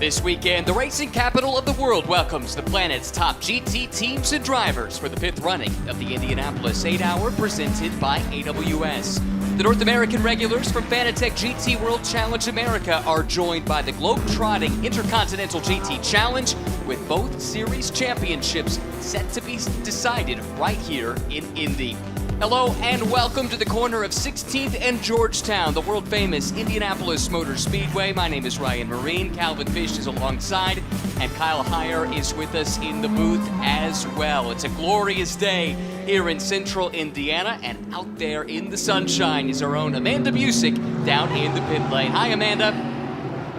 This weekend, the racing capital of the world welcomes the planet's top GT teams and drivers for the 5th running of the Indianapolis 8-hour presented by AWS. The North American regulars from Fanatec GT World Challenge America are joined by the globe-trotting Intercontinental GT Challenge, with both series championships set to be decided right here in Indy. Hello and welcome to the corner of 16th and Georgetown, the world-famous Indianapolis Motor Speedway. My name is Ryan Marine. Calvin Fish is alongside, and Kyle Heyer is with us in the booth as well. It's a glorious day here in central Indiana, and out there in the sunshine is our own Amanda Busick down in the pit lane. Hi, Amanda.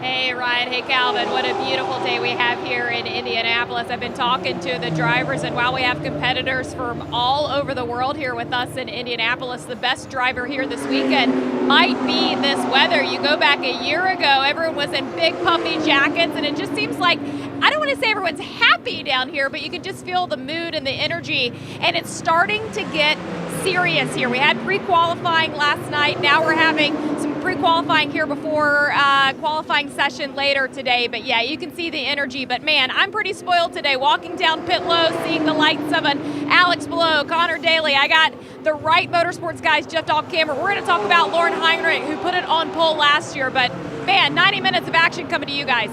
Hey Ryan, hey Calvin, what a beautiful day we have here in Indianapolis. I've been talking to the drivers, and while we have competitors from all over the world here with us in Indianapolis, the best driver here this weekend might be this weather. You go back a year ago, everyone was in big puffy jackets, and it just seems like, I don't want to say everyone's happy down here, but you can just feel the mood and the energy, and it's starting to get serious here. We had pre-qualifying last night, now we're having some pre-qualifying here before qualifying session later today. But yeah, you can see the energy. But man, I'm pretty spoiled today. Walking down pit low, seeing the lights of an Alex Palou, Connor Daly. I got the right motorsports guys just off camera. We're going to talk about Lauren Heinrich, who put it on pole last year. But man, 90 minutes of action coming to you guys.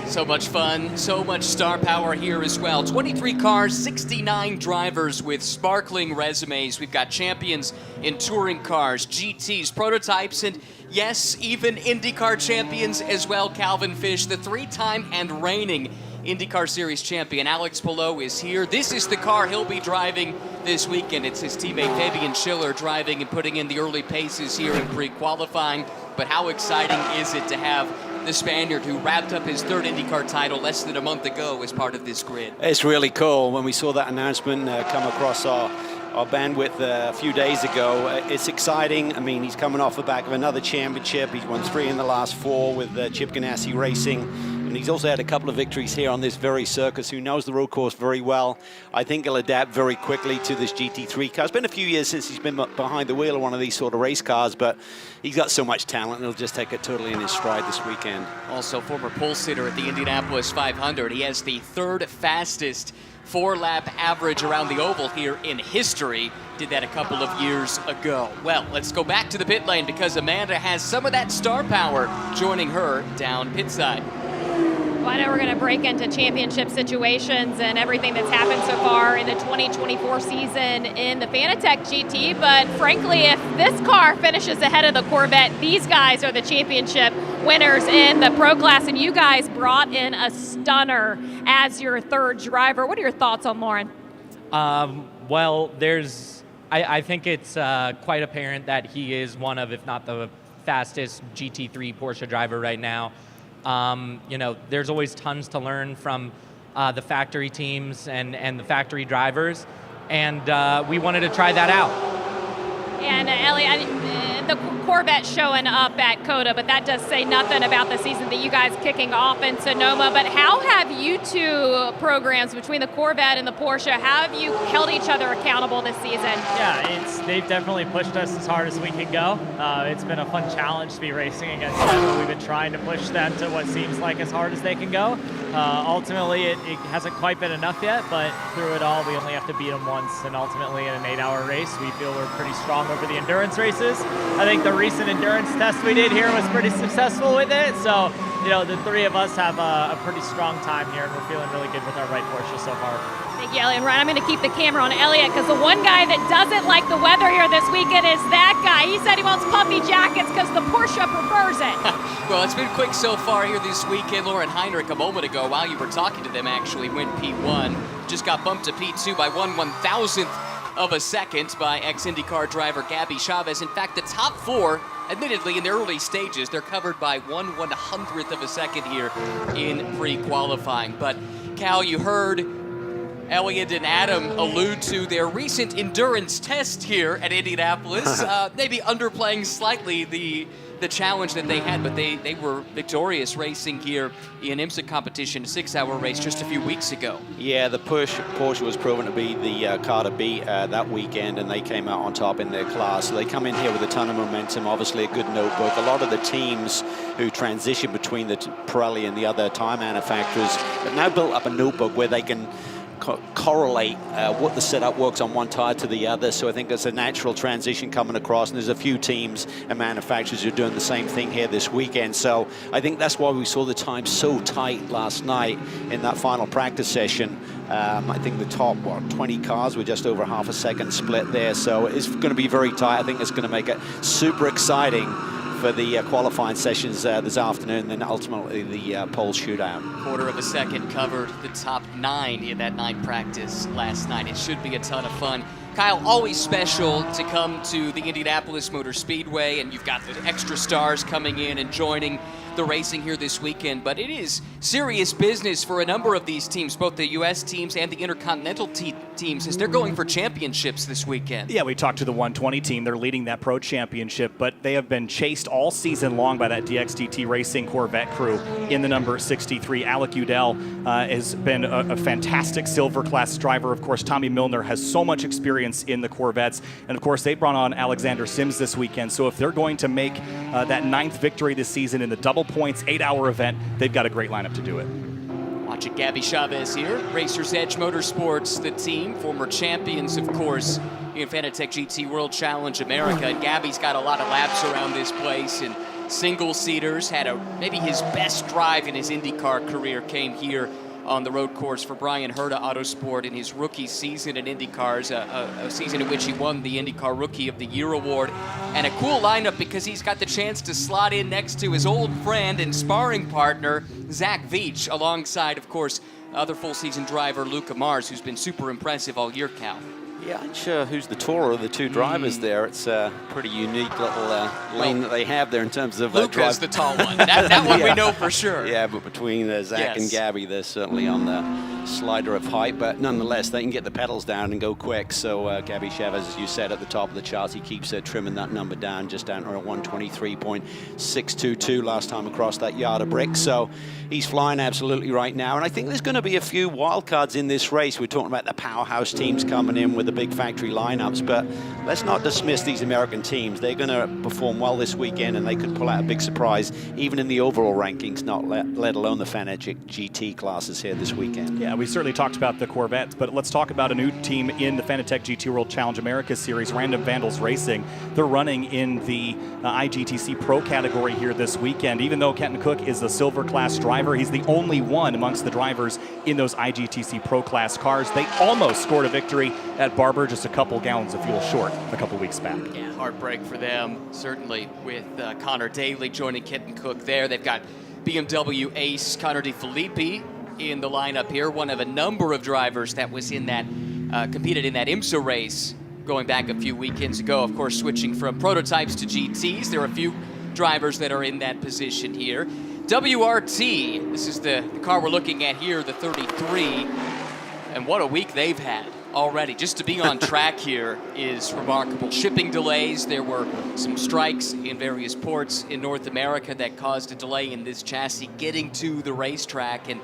So much fun, so much star power here as well. 23 cars, 69 drivers with sparkling resumes. We've got champions in touring cars, GTs, prototypes, and yes, even IndyCar champions as well. Calvin Fish, the 3-time and reigning IndyCar Series champion, Alex Palou, is here. This is the car he'll be driving this weekend. It's his teammate Fabian Schiller driving and putting in the early paces here in pre-qualifying. But how exciting is it to have the Spaniard who wrapped up his 3rd IndyCar title less than a month ago as part of this grid? It's really cool. When we saw that announcement come across our bandwidth a few days ago, it's exciting. I mean, he's coming off the back of another championship. He's won 3 in the last 4 with Chip Ganassi Racing. And he's also had a couple of victories here on this very circus, who knows the road course very well. I think he'll adapt very quickly to this GT3 car. It's been a few years since he's been behind the wheel of one of these sort of race cars, but he's got so much talent, and he'll just take it totally in his stride this weekend. Also former pole sitter at the Indianapolis 500. He has the 3rd fastest 4-lap average around the oval here in history. Did that a couple of years ago. Well, let's go back to the pit lane because Amanda has some of that star power joining her down pit side. Well, I know we're going to break into championship situations and everything that's happened so far in the 2024 season in the Fanatec GT, but frankly, if this car finishes ahead of the Corvette, these guys are the championship winners in the Pro Class, and you guys brought in a stunner as your 3rd driver. What are your thoughts on Lauren? Well, I think it's quite apparent that he is one of, if not the fastest GT3 Porsche driver right now. You know, there's always tons to learn from the factory teams and the factory drivers, and we wanted to try that out. And Elliot, the Corvette showing up at COTA, but that does say nothing about the season that you guys kicking off in Sonoma. But how have you two programs, between the Corvette and the Porsche, how have you held each other accountable this season? Yeah, they've definitely pushed us as hard as we can go. It's been a fun challenge to be racing against them. We've been trying to push them to what seems like as hard as they can go. Ultimately, it hasn't quite been enough yet, but through it all, we only have to beat them once. And ultimately, in an 8-hour race, we feel we're pretty strong over the endurance races. I think the recent endurance test we did here was pretty successful with it. So, you know, the 3 of us have a pretty strong time here, and we're feeling really good with our right Porsche so far. Thank you, Elliot. Ryan, I'm going to keep the camera on Elliot, because the one guy that doesn't like the weather here this weekend is that guy. He said he wants puffy jackets because the Porsche prefers it. Well, it's been quick so far here this weekend. Lauren Heinrich, a moment ago, while you were talking to them, actually went P1. Just got bumped to P2 by 1/1000th of a second by ex-IndyCar driver Gabby Chavez. In fact, the top 4, admittedly in the early stages, they're covered by 1/100th of a second here in pre-qualifying. But Cal, you heard Elliot and Adam allude to their recent endurance test here at Indianapolis, maybe underplaying slightly the challenge that they had, but they were victorious racing here in IMSA competition, a 6-hour race just a few weeks ago. Yeah, the Porsche was proven to be the car to beat that weekend, and they came out on top in their class. So they come in here with a ton of momentum, obviously a good notebook. A lot of the teams who transition between the Pirelli and the other tire manufacturers have now built up a notebook where they can correlate what the setup works on one tire to the other. So I think there's a natural transition coming across, and there's a few teams and manufacturers who are doing the same thing here this weekend. So I think that's why we saw the time so tight last night in that final practice session. I think the top 20 cars were just over half a second split there, so it's going to be very tight. I think it's going to make it super exciting for the qualifying sessions this afternoon, and then ultimately the pole shootout. Quarter of a second covered the top 9 in that night practice last night. It should be a ton of fun. Kyle, always special to come to the Indianapolis Motor Speedway, and you've got the extra stars coming in and joining the racing here this weekend, but it is serious business for a number of these teams, both the U.S. teams and the Intercontinental teams, as they're going for championships this weekend. Yeah, we talked to the 120 team. They're leading that Pro Championship, but they have been chased all season long by that DXDT Racing Corvette crew in the number 63. Alec Udell has been a fantastic silver class driver. Of course, Tommy Milner has so much experience in the Corvettes, and of course, they brought on Alexander Sims this weekend. So if they're going to make that 9th victory this season in the double points 8-hour event, they've got a great lineup to do it. Watching Gabby Chavez here, Racers Edge Motorsports, the team, former champions, of course, in Fanatec GT World Challenge America. And Gabby's got a lot of laps around this place, and single-seaters, had maybe his best drive in his IndyCar career came here on the road course for Brian Herta Autosport in his rookie season in IndyCars, a season in which he won the IndyCar Rookie of the Year award. And a cool lineup because he's got the chance to slot in next to his old friend and sparring partner, Zach Veach, alongside, of course, other full-season driver Luca Mars, who's been super impressive all year, Cal. Yeah, I'm not sure who's the taller of the two drivers there. It's a pretty unique little lane that they have there in terms of Luca's the tall one. That one we know for sure. Yeah, but between Zach and Gabby, they're certainly on the slider of height, but nonetheless, they can get the pedals down and go quick. So Gabby Chavez, as you said, at the top of the charts, he keeps trimming that number down, just down to 123.622 last time across that yard of bricks. So he's flying absolutely right now, and I think there's going to be a few wild cards in this race. We're talking about the powerhouse teams coming in with the big factory lineups, but let's not dismiss these American teams. They're going to perform well this weekend, and they could pull out a big surprise, even in the overall rankings, not let alone the Fanatec GT classes here this weekend. Yeah, we certainly talked about the Corvettes, but let's talk about a new team in the Fanatec GT World Challenge America Series, Random Vandals Racing. They're running in the IGTC Pro category here this weekend. Even though Kenton Cook is a silver class driver, he's the only one amongst the drivers in those IGTC Pro class cars. They almost scored a victory at Barber, just a couple gallons of fuel short a couple weeks back. Yeah, heartbreak for them, certainly, with Connor Daly joining Kenton Cook there. They've got BMW ace Connor DeFilippi in the lineup here, one of a number of drivers that was in that, competed in that IMSA race going back a few weekends ago. Of course, switching from prototypes to GTs, there are a few drivers that are in that position here. WRT, this is the car we're looking at here, the 33, and what a week they've had already. Just to be on track here is remarkable. Shipping delays, there were some strikes in various ports in North America that caused a delay in this chassis getting to the racetrack, and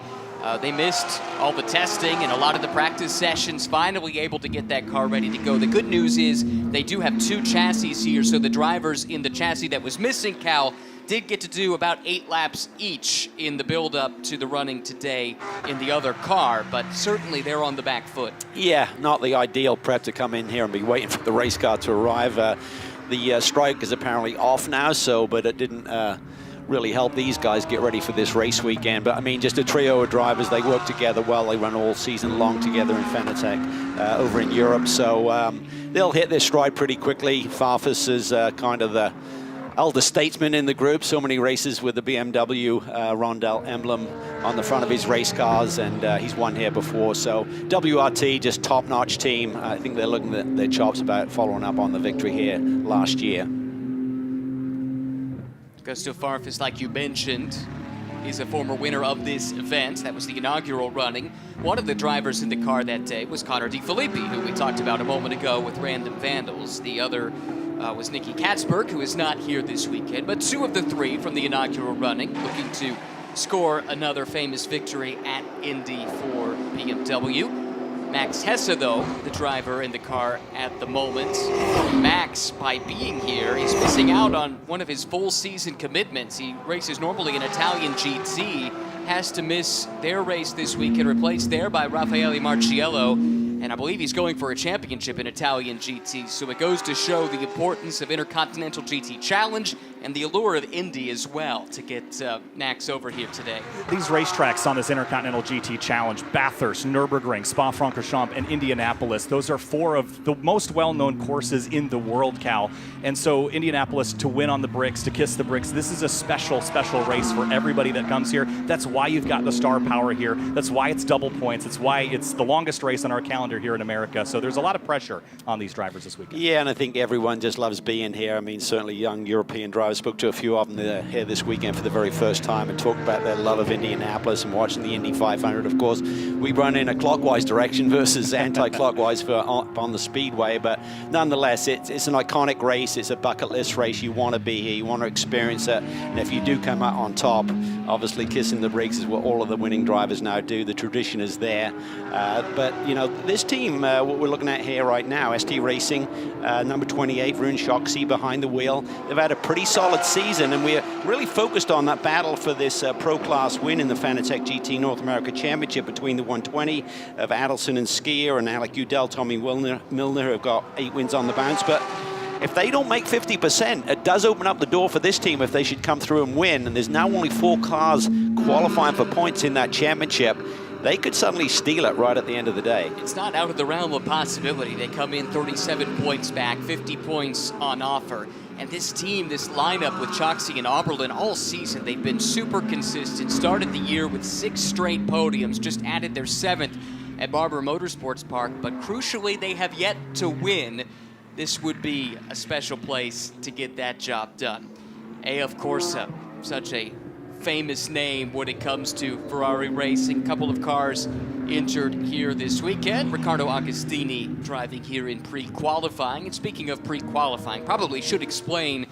they missed all the testing and a lot of the practice sessions, finally able to get that car ready to go. The good news is they do have 2 chassis here, so the drivers in the chassis that was missing, Cal, did get to do about 8 laps each in the build-up to the running today in the other car, but certainly they're on the back foot. Yeah, not the ideal prep to come in here and be waiting for the race car to arrive. The strike is apparently off now, but it didn't really help these guys get ready for this race weekend. But I mean, just a trio of drivers, they work together well. They run all season long together in Fanatec over in Europe, so they'll hit their stride pretty quickly. Farfus is kind of the elder statesman in the group. So many races with the BMW Rondell emblem on the front of his race cars, and he's won here before. So WRT, just top-notch team. I think they're looking at their chops about following up on the victory here last year. Gusto Farfus, like you mentioned, is a former winner of this event. That was the inaugural running. One of the drivers in the car that day was Connor DeFilippi, who we talked about a moment ago with Random Vandals. The other was Nicky Katzberg, who is not here this weekend. But 2 of the 3 from the inaugural running looking to score another famous victory at Indy for BMW. Max Hesse, though, the driver in the car at the moment. Max, by being here, he's missing out on one of his full season commitments. He races normally in Italian GT, has to miss their race this weekend, replaced there by Raffaele Marciello. And I believe he's going for a championship in Italian GT. So it goes to show the importance of Intercontinental GT Challenge and the allure of Indy as well to get Max over here today. These racetracks on this Intercontinental GT Challenge, Bathurst, Nürburgring, Spa-Francorchamps, and Indianapolis, those are 4 of the most well-known courses in the world, Cal. And so Indianapolis to win on the bricks, to kiss the bricks, this is a special, special race for everybody that comes here. That's why you've got the star power here. That's why it's double points. It's why it's the longest race on our calendar here in America. So there's a lot of pressure on these drivers this weekend. Yeah, and I think everyone just loves being here. I mean, certainly young European drivers. Spoke to a few of them that are here this weekend for the very first time and talked about their love of Indianapolis and watching the Indy 500. Of course, we run in a clockwise direction versus anti-clockwise for on the Speedway, but nonetheless, it's an iconic race. It's a bucket list race. You want to be here. You want to experience it. And if you do come out on top, obviously kissing the brakes is what all of the winning drivers now do. The tradition is there. But, you know, this team, what we're looking at here right now, ST Racing, number 28, Rune Schocksy behind the wheel. They've had a pretty solid season, and we're really focused on that battle for this pro class win in the Fanatec GT North America Championship between the 120 of Adelson and Skier and Alec Udell, Tommy Milner, who have got 8 wins on the bounce. But if they don't make 50%, it does open up the door for this team if they should come through and win. And there's now only 4 cars qualifying for points in that championship. They could suddenly steal it right at the end of the day. It's not out of the realm of possibility. They come in 37 points back, 50 points on offer. And this team, this lineup with Choxy and Auberlen all season, they've been super consistent. Started the year with 6 straight podiums, just added their 7th at Barber Motorsports Park. But crucially, they have yet to win. This would be a special place to get that job done. Of course, such a famous name when it comes to Ferrari racing. Couple of cars injured here this weekend. Riccardo Agostini driving here in pre-qualifying. And speaking of pre-qualifying, probably should explain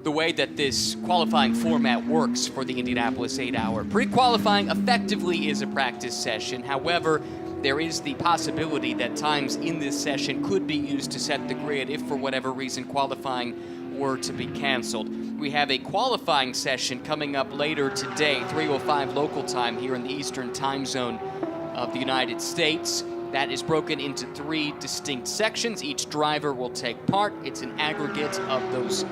the way that this qualifying format works for the Indianapolis 8-hour. Pre-qualifying effectively is a practice session. However, there is the possibility that times in this session could be used to set the grid if for whatever reason qualifying were to be canceled. We have a qualifying session coming up later today, 3:05 local time here in the Eastern time zone of the United States. That is broken into 3 distinct sections. Each driver will take part. It's an aggregate of those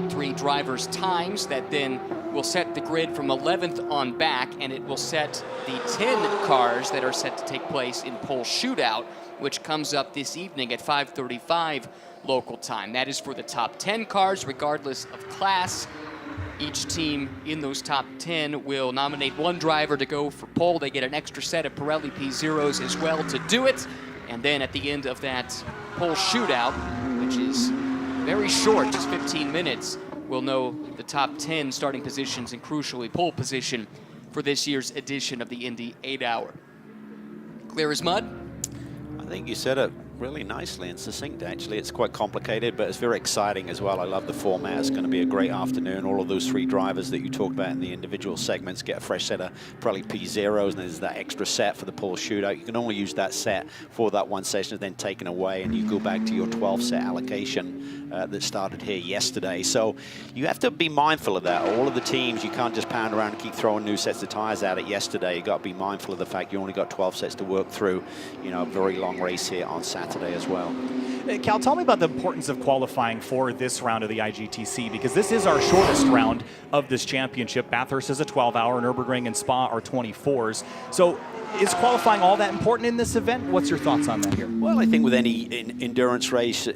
3 drivers' times that then will set the grid from 11th on back, and it will set the 10 cars that are set to take place in pole shootout, which comes up this evening at 5:35 local time. That is for the top 10 cars, regardless of class. Each team in those top 10 will nominate 1 driver to go for pole. They get an extra set of Pirelli P0s as well to do it. And then at the end of that pole shootout, which is very short, just 15 minutes, we'll know the top 10 starting positions and crucially pole position for this year's edition of the Indy 8-hour. Clear as mud? I think you said it really nicely and succinct, actually. It's quite complicated, but it's very exciting as well. I love the format. It's going to be a great afternoon. All of those 3 drivers that you talked about in the individual segments get a fresh set of probably P0s, and there's that extra set for the pole shootout. You can only use that set for that one session, then taken away, and you go back to your 12 set allocation that started here yesterday. So you have to be mindful of that. All of the teams, you can't just pound around and keep throwing new sets of tires at it yesterday. You got to be mindful of the fact you only got 12 sets to work through. You know, a very long race here on Saturday as well. Cal, tell me about the importance of qualifying for this round of the IGTC, because this is our shortest round of this championship. Bathurst is a 12-hour, Nürburgring and Spa are 24s. So is qualifying all that important in this event? What's your thoughts on that here? Well, I think with any endurance race,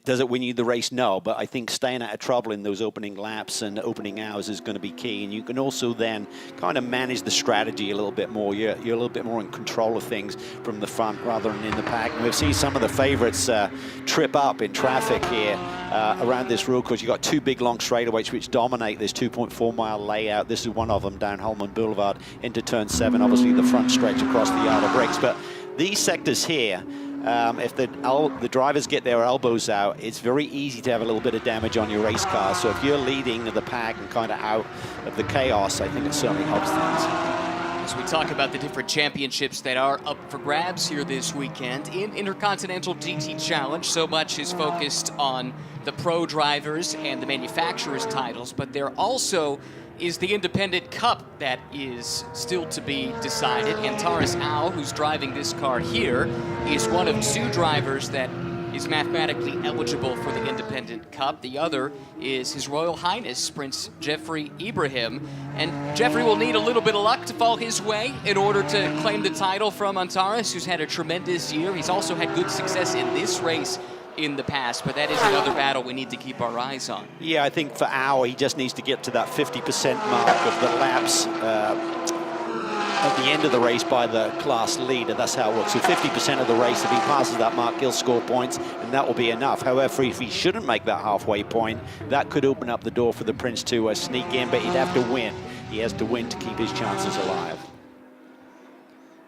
does it win you the race? No, but I think staying out of trouble in those opening laps and opening hours is going to be key. And you can also then kind of manage the strategy a little bit more. You're a little bit more in control of things from the front rather than in the pack. And we've seen some of the favorites trip up in traffic here around this road course. You've got two big long straightaways which dominate this 2.4-mile layout. This is one of them down Holman Boulevard into turn 7, obviously the front stretch across the Yard of Bricks. But these sectors here, if the drivers get their elbows out, it's very easy to have a little bit of damage on your race car. So if you're leading the pack and kind of out of the chaos, I think it certainly helps things. As we talk about the different championships that are up for grabs here this weekend in Intercontinental GT Challenge, so much is focused on the pro drivers and the manufacturers' titles, but there also is the Independent Cup that is still to be decided. Antares Au, who's driving this car here, is one of 2 drivers that is mathematically eligible for the Independent Cup. The other is His Royal Highness Prince Jeffrey Ibrahim. And Jeffrey will need a little bit of luck to fall his way in order to claim the title from Antares, who's had a tremendous year. He's also had good success in this race in the past, but that is another battle we need to keep our eyes on. Yeah, I think for Au, he just needs to get to that 50% mark of the laps at the end of the race by the class leader. That's how it works. So 50% of the race, if he passes that mark, he'll score points, and that will be enough. However, if he shouldn't make that halfway point, that could open up the door for the Prince to sneak in, but he'd have to win. He has to win to keep his chances alive.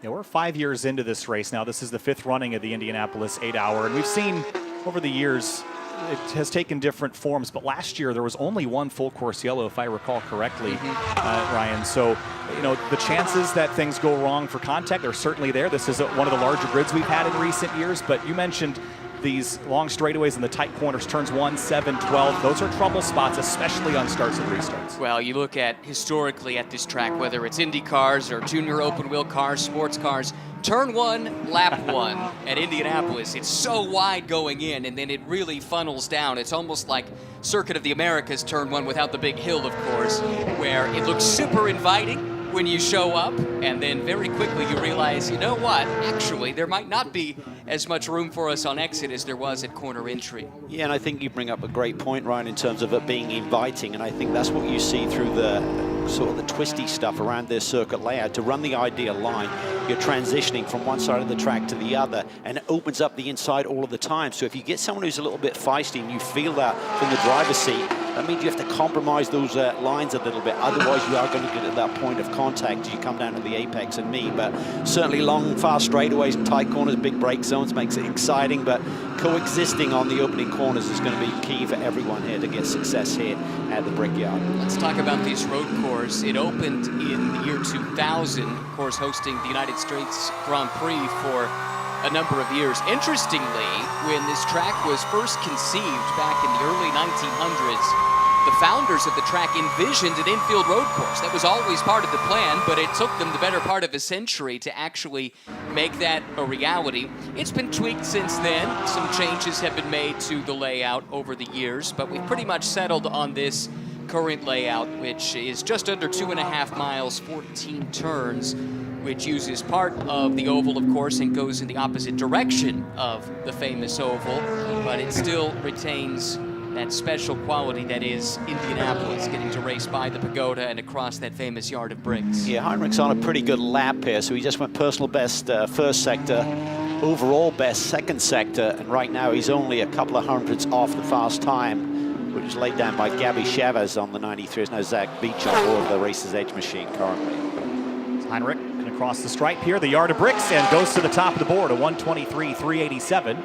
Yeah, we're 5 years into this race now. This is the 5th running of the Indianapolis 8-hour, and we've seen over the years it has taken different forms, but last year there was only one full course yellow, if I recall correctly, Ryan. So, you know, the chances that things go wrong for contact are certainly there. This is one of the larger grids we've had in recent years, but you mentioned these long straightaways and the tight corners, turns 1, 7, 12. Those are trouble spots, especially on starts and restarts. Well, you look at historically at this track, whether it's Indy cars or junior open wheel cars, sports cars, turn 1, lap 1 at Indianapolis, it's so wide going in, and then it really funnels down. It's almost like Circuit of the Americas turn 1 without the big hill, of course, where it looks super inviting when you show up, and then very quickly you realize, you know what, actually there might not be as much room for us on exit as there was at corner entry. Yeah, and I think you bring up a great point, Ryan, in terms of it being inviting, and I think that's what you see through the sort of the twisty stuff around this circuit layout. To run the ideal line, you're transitioning from one side of the track to the other, and it opens up the inside all of the time. So if you get someone who's a little bit feisty and you feel that from the driver's seat, that means you have to compromise those lines a little bit. Otherwise, you are going to get at that point of contact as you come down to the apex and me. But certainly long, fast straightaways and tight corners, big brake zones makes it exciting. But coexisting on the opening corners is going to be key for everyone here to get success here at the Brickyard. Let's talk about this road course. It opened in the year 2000, of course, hosting the United States Grand Prix for a number of years. Interestingly, when this track was first conceived back in the early 1900s, the founders of the track envisioned an infield road course. That was always part of the plan, but it took them the better part of a century to actually make that a reality. It's been tweaked since then. Some changes have been made to the layout over the years, but we've pretty much settled on this current layout, which is just under 2.5 miles, 14 turns, which uses part of the oval, of course, and goes in the opposite direction of the famous oval, but it still retains that special quality that is Indianapolis, getting to race by the pagoda and across that famous Yard of Bricks. Yeah, Heinrich's on a pretty good lap here, so he just went personal best first sector, overall best second sector, and right now he's only a couple of hundredths off the fast time, which is laid down by Gabby Chavez on the 93. There's no Zach Beach on board the Racer's Edge machine currently. Heinrich can cross the stripe here, the Yard of Bricks, and goes to the top of the board, a 1:23.387.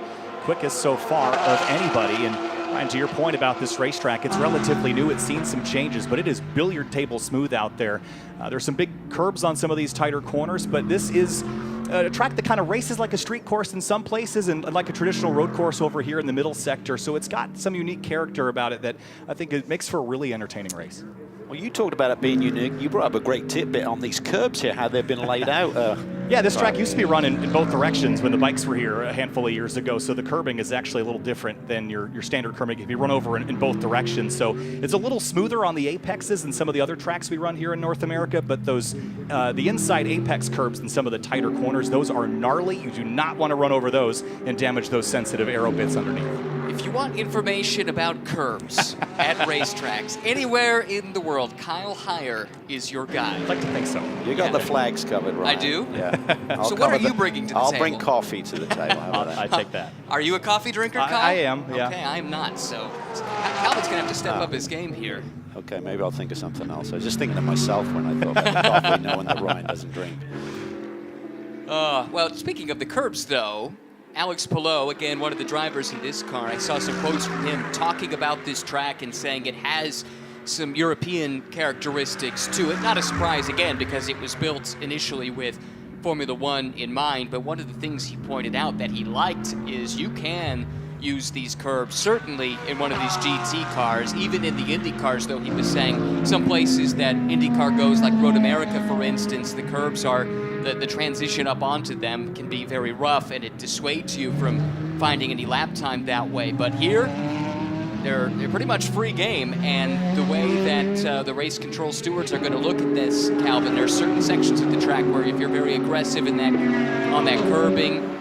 Quickest so far of anybody. And Ryan, to your point about this racetrack, it's relatively new. It's seen some changes, but it is billiard table smooth out there. There's some big curbs on some of these tighter corners, but this is a track that kind of races like a street course in some places and like a traditional road course over here in the middle sector. So it's got some unique character about it that I think it makes for a really entertaining race. Well, you talked about it being unique. You brought up a great tidbit on these curbs here, how they've been laid out. Yeah, this track used to be run in both directions when the bikes were here a handful of years ago, so the curbing is actually a little different than your standard curbing if you run over in both directions. So it's a little smoother on the apexes than some of the other tracks we run here in North America, but those the inside apex curbs and some of the tighter corners, those are gnarly. You do not want to run over those and damage those sensitive aero bits underneath. If If you want information about curbs at racetracks anywhere in the world, Kyle Heyer is your guy. I'd like to think so. You got the flags covered, right? I do? Yeah. So what are you bringing to the I'll table? bring coffee to the table. How about that? I take that. Are you a coffee drinker, Kyle? I am, yeah. Okay, I am not, so Calvin's going to have to step up his game here. Okay, maybe I'll think of something else. I was just thinking of myself when I thought about coffee, knowing that Ryan doesn't drink. Well, speaking of the curbs, though, Alex Palou, again, one of the drivers in this car, I saw some quotes from him talking about this track and saying it has some European characteristics to it. Not a surprise, again, because it was built initially with Formula One in mind, but one of the things he pointed out that he liked is you can use these curbs, certainly in one of these GT cars, even in the Indy cars, though he was saying some places that IndyCar goes, like Road America, for instance, the curbs are, the transition up onto them can be very rough, and it dissuades you from finding any lap time that way. But here, they're pretty much free game, and the way that the race control stewards are going to look at this, Calvin, there's certain sections of the track where if you're very aggressive in that on that curbing,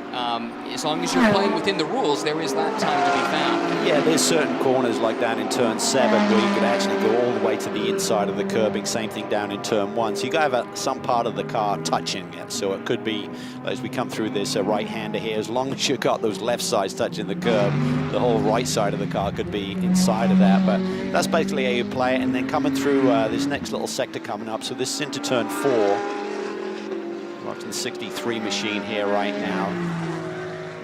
as long as you're playing within the rules, there is lap time to be found. Yeah, there's certain corners like down in turn 7 where you could actually go all the way to the inside of the curbing. Same thing down in turn 1. So you got to have some part of the car touching it. So it could be, as we come through this right-hander here, as long as you've got those left sides touching the curb, the whole right side of the car could be inside of that. But that's basically how you play it. And then coming through this next little sector coming up. So this is into turn 4. Watching the 63 machine here right now.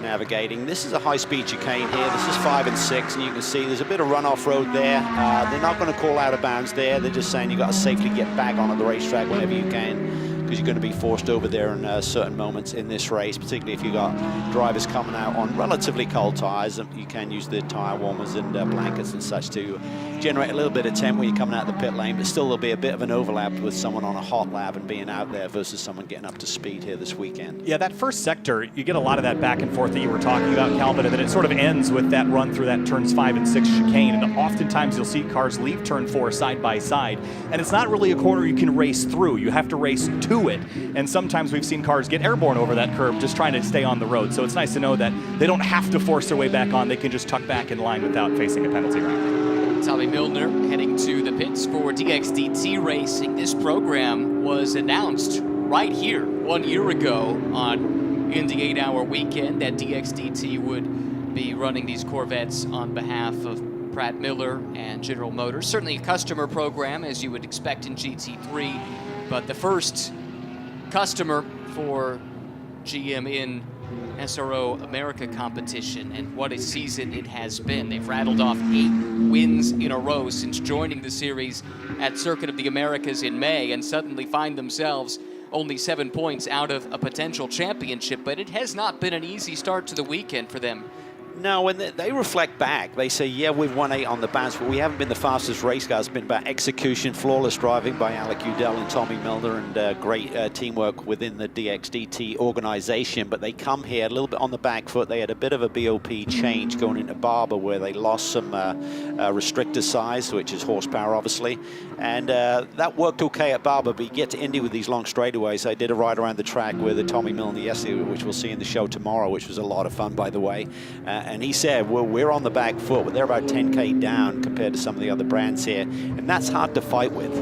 Navigating. This is a high-speed chicane here. This is 5 and 6, and you can see there's a bit of runoff road there. They're not going to call out of bounds there. They're just saying you've got to safely get back onto the racetrack whenever you can, because you're going to be forced over there in certain moments in this race, particularly if you've got drivers coming out on relatively cold tires. You can use the tire warmers and blankets and such to generate a little bit of temp when you're coming out of the pit lane, but still there'll be a bit of an overlap with someone on a hot lap and being out there versus someone getting up to speed here this weekend. Yeah, that first sector, you get a lot of that back and forth that you were talking about, Calvin, and then it sort of ends with that run through that turns 5 and 6 chicane, and oftentimes you'll see cars leave turn 4 side by side, and it's not really a corner you can race through. You have to race to it, and sometimes we've seen cars get airborne over that curve just trying to stay on the road, so it's nice to know that they don't have to force their way back on. They can just tuck back in line without facing a penalty round. Tommy Milner heading to the pits for DXDT Racing. This program was announced right here 1 year ago on Indy 8-hour weekend that DXDT would be running these Corvettes on behalf of Pratt Miller and General Motors. Certainly a customer program, as you would expect in GT3, but the first customer for GM in SRO America competition, and what a season it has been. They've rattled off 8 wins in a row since joining the series at Circuit of the Americas in May, and suddenly find themselves only 7 points out of a potential championship, but it has not been an easy start to the weekend for them. No, when they reflect back, they say, yeah, we've won 8 on the bounce, but we haven't been the fastest race car. It's been about execution, flawless driving by Alec Udell and Tommy Milner, and great teamwork within the DXDT organization. But they come here a little bit on the back foot. They had a bit of a BOP change going into Barber, where they lost some restrictor size, which is horsepower, obviously. And that worked okay at Barber, but you get to Indy with these long straightaways. I did a ride around the track with Tommy Milner yesterday, which we'll see in the show tomorrow, which was a lot of fun, by the way. And he said, well, we're on the back foot, but they're about 10K down compared to some of the other brands here. And that's hard to fight with.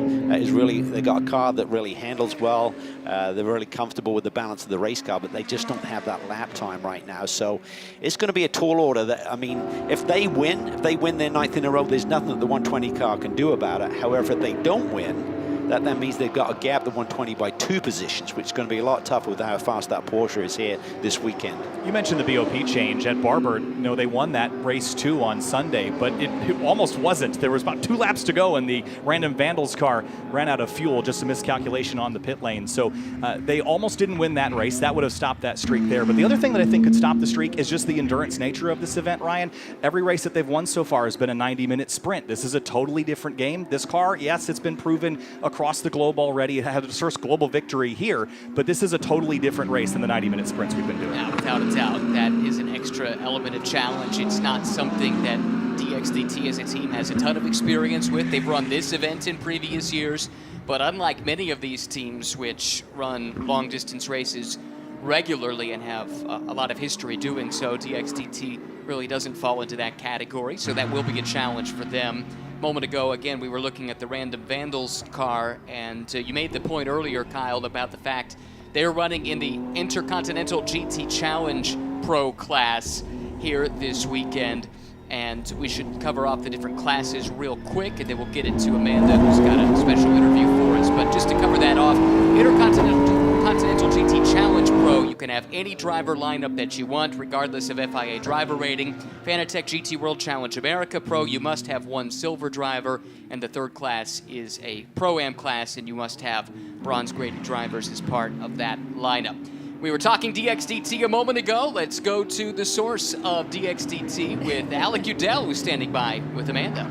They got a car that really handles well. They're really comfortable with the balance of the race car, but they just don't have that lap time right now. So it's going to be a tall order. That, I mean, if they win their 9th in a row, there's nothing that the 120 car can do about it. However, if they don't win, that means they've got to gap the 120 by 2 positions, which is going to be a lot tougher with how fast that Porsche is here this weekend. You mentioned the BOP change at Barber. You know, they won that race 2 on Sunday, but it almost wasn't. There was about 2 laps to go, and the Random Vandals car ran out of fuel, just a miscalculation on the pit lane. So they almost didn't win that race. That would have stopped that streak there. But the other thing that I think could stop the streak is just the endurance nature of this event, Ryan. Every race that they've won so far has been a 90-minute sprint. This is a totally different game. This car, yes, it's been proven across the globe already. It had its first global victory here, but this is a totally different race than the 90-minute sprints we've been doing. Yeah, without a doubt, that is an extra element of challenge. It's not something that DXDT as a team has a ton of experience with. They've run this event in previous years, but unlike many of these teams which run long-distance races regularly and have a lot of history doing so, DXDT really doesn't fall into that category, so that will be a challenge for them. A moment ago, again, we were looking at the Random Vandals car, and you made the point earlier, Kyle, about the fact they're running in the Intercontinental GT Challenge Pro class here this weekend. And we should cover off the different classes real quick, and then we'll get it to Amanda, who's got a special interview for us. But just to cover that off, Intercontinental GT Challenge Pro, you can have any driver lineup that you want, regardless of FIA driver rating. Fanatec GT World Challenge America Pro, you must have one silver driver, and the third class is a Pro-Am class, and you must have bronze-graded drivers as part of that lineup. We were talking DXDT a moment ago. Let's go to the source of DXDT with Alec Udell, who's standing by with Amanda.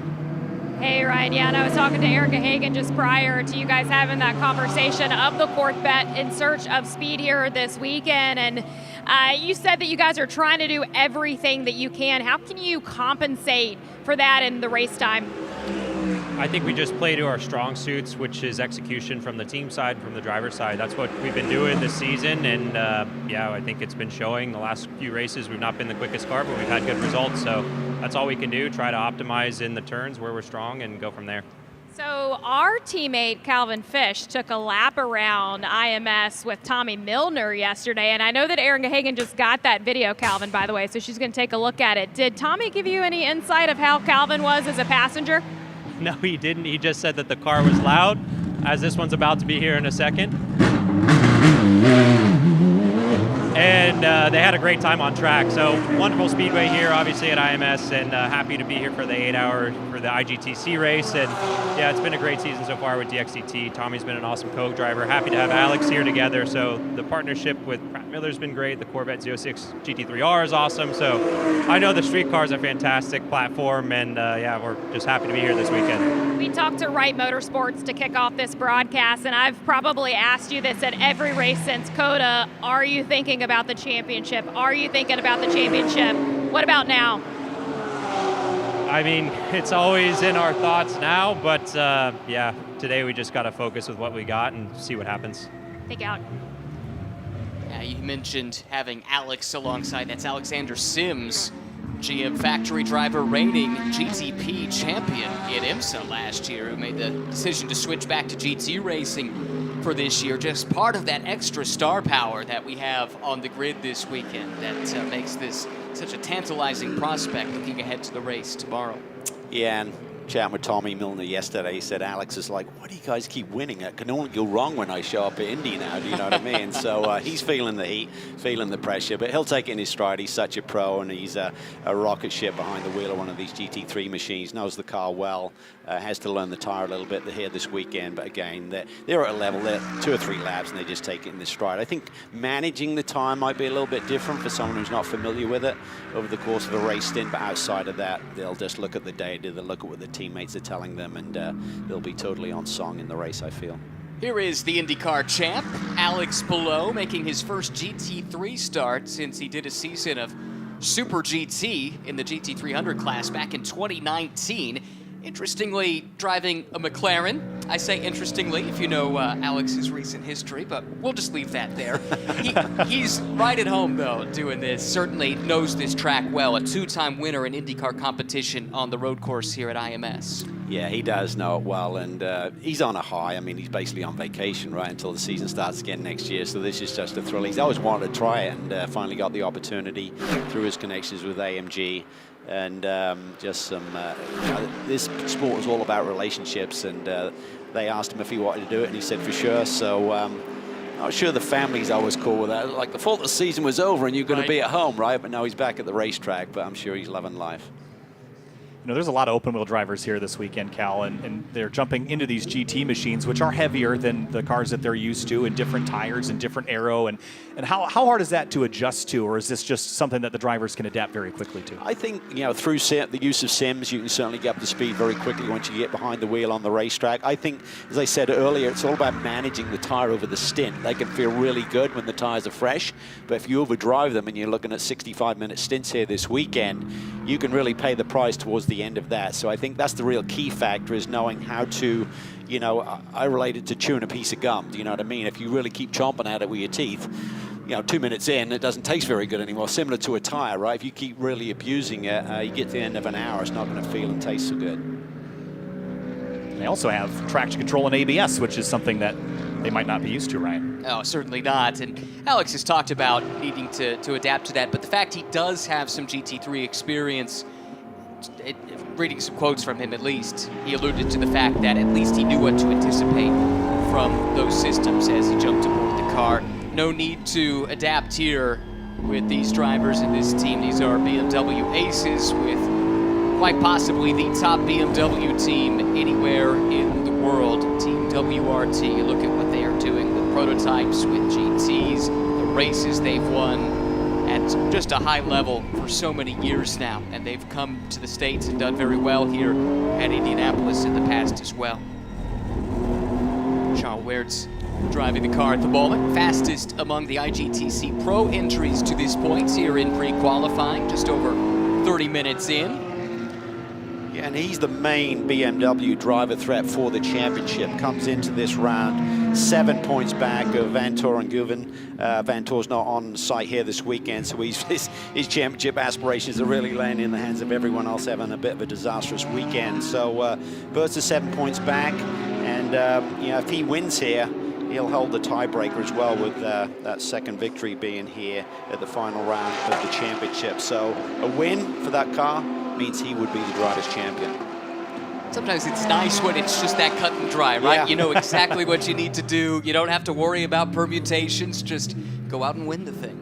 Hey, Ryan. Yeah, and I was talking to Erica Hagan just prior to you guys having that conversation of the Corvette in search of speed here this weekend. And you said that you guys are trying to do everything that you can. How can you compensate for that in the race time? I think we just play to our strong suits, which is execution from the team side, from the driver's side. That's what we've been doing this season, and yeah, I think it's been showing the last few races. We've not been the quickest car, but we've had good results, so that's all we can do, try to optimize in the turns where we're strong and go from there. So our teammate Calvin Fish took a lap around IMS with Tommy Milner yesterday, and I know that Erica Hagan just got that video, Calvin, by the way, so she's going to take a look at it. Did Tommy give you any insight of how Calvin was as a passenger? No, he didn't. He just said that the car was loud, as this one's about to be here in a second. And they had a great time on track. So wonderful Speedway here, obviously at IMS, and happy to be here for the 8-hour for the IGTC race. And yeah, it's been a great season so far with DXDT. Tommy's been an awesome co-driver. Happy to have Alex here together. So the partnership with Pratt Miller's been great. The Corvette 06 GT3R is awesome. So I know the street car's a fantastic platform, and yeah, we're just happy to be here this weekend. We talked to Wright Motorsports to kick off this broadcast, and I've probably asked you this at every race since COTA. Are you thinking about the championship? Are you thinking about the championship? What about now? I mean, it's always in our thoughts now, but yeah, today we just got to focus with what we got and see what happens. Take out. Yeah, you mentioned having Alex alongside. That's Alexander Sims, GM factory driver, reigning GTP champion in IMSA last year, who made the decision to switch back to GT racing for this year. Just part of that extra star power that we have on the grid this weekend that makes this such a tantalizing prospect looking ahead to the race tomorrow. Yeah, and chatting with Tommy Milner yesterday, he said Alex is like, why do you guys keep winning? It can only go wrong when I show up at Indy now, do you know what I mean? So he's feeling the heat, feeling the pressure, but he'll take it in his stride. He's such a pro, and he's a rocket ship behind the wheel of one of these GT3 machines, knows the car well, has to learn the tire a little bit here this weekend, but again, they're at a level, they're 2 or 3 laps, and they just take it in the stride. I think managing the time might be a little bit different for someone who's not familiar with it over the course of a race stint, but outside of that, they'll just look at the data, they'll look at what the teammates are telling them, and they'll be totally on song in the race, I feel. Here is the IndyCar champ, Alex Palou, making his first GT3 start since he did a season of Super GT in the GT300 class back in 2019. Interestingly, driving a McLaren. I say interestingly if you know Alex's recent history, but we'll just leave that there. He's right at home, though, doing this. Certainly knows this track well. A 2-time winner in IndyCar competition on the road course here at IMS. Yeah, he does know it well, and he's on a high. I mean, he's basically on vacation, right, until the season starts again next year, so this is just a thrill. He's always wanted to try it, and finally got the opportunity through his connections with AMG. And just some, this sport is all about relationships, and they asked him if he wanted to do it, and he said for sure. So I'm sure the family's always cool with that. Like, the thought the season was over and you're going to be at home, right? But now he's back at the racetrack, but I'm sure he's loving life. You know, there's a lot of open-wheel drivers here this weekend, Cal, and they're jumping into these GT machines, which are heavier than the cars that they're used to, and different tires and different aero. And how hard is that to adjust to, or is this just something that the drivers can adapt very quickly to? I think, you know, through the use of sims, you can certainly get up to speed very quickly once you get behind the wheel on the racetrack. I think, as I said earlier, it's all about managing the tire over the stint. They can feel really good when the tires are fresh, but if you overdrive them and you're looking at 65-minute stints here this weekend, you can really pay the price towards the end of that. So I think that's the real key factor, is knowing how to, you know, I relate it to chewing a piece of gum. Do you know what I mean? If you really keep chomping at it with your teeth, 2 minutes in, it doesn't taste very good anymore. Similar to a tire, right? If you keep really abusing it, you get to the end of an hour, it's not going to feel and taste so good. They also have traction control and ABS, which is something that they might not be used to, Ryan. Oh, certainly not. And Alex has talked about needing to adapt to that, but the fact he does have some GT3 experience, reading some quotes from him at least, he alluded to the fact that at least he knew what to anticipate from those systems as he jumped aboard the car. No need to adapt here with these drivers in this team. These are BMW aces with quite possibly the top BMW team anywhere in the world. Team WRT, look at what they are doing with prototypes, with GTs, the races they've won at just a high level for so many years now. And they've come to the States and done very well here at Indianapolis in the past as well. Charles Weirtz driving the car at the moment. Fastest among the IGTC Pro entries to this point here in pre-qualifying, just over 30 minutes in. Yeah, and he's the main BMW driver threat for the championship. Comes into this round 7 points back of Vanthoor and Gounon. Vanthoor's not on site here this weekend, so his championship aspirations are really laying in the hands of everyone else having a bit of a disastrous weekend. So Weirtz is 7 points back, and if he wins here, he'll hold the tiebreaker as well, with that second victory being here at the final round of the championship. So a win for that car means he would be the driver's champion. Sometimes it's nice when it's just that cut and dry, right? Yeah. You know exactly what you need to do. You don't have to worry about permutations. Just go out and win the thing.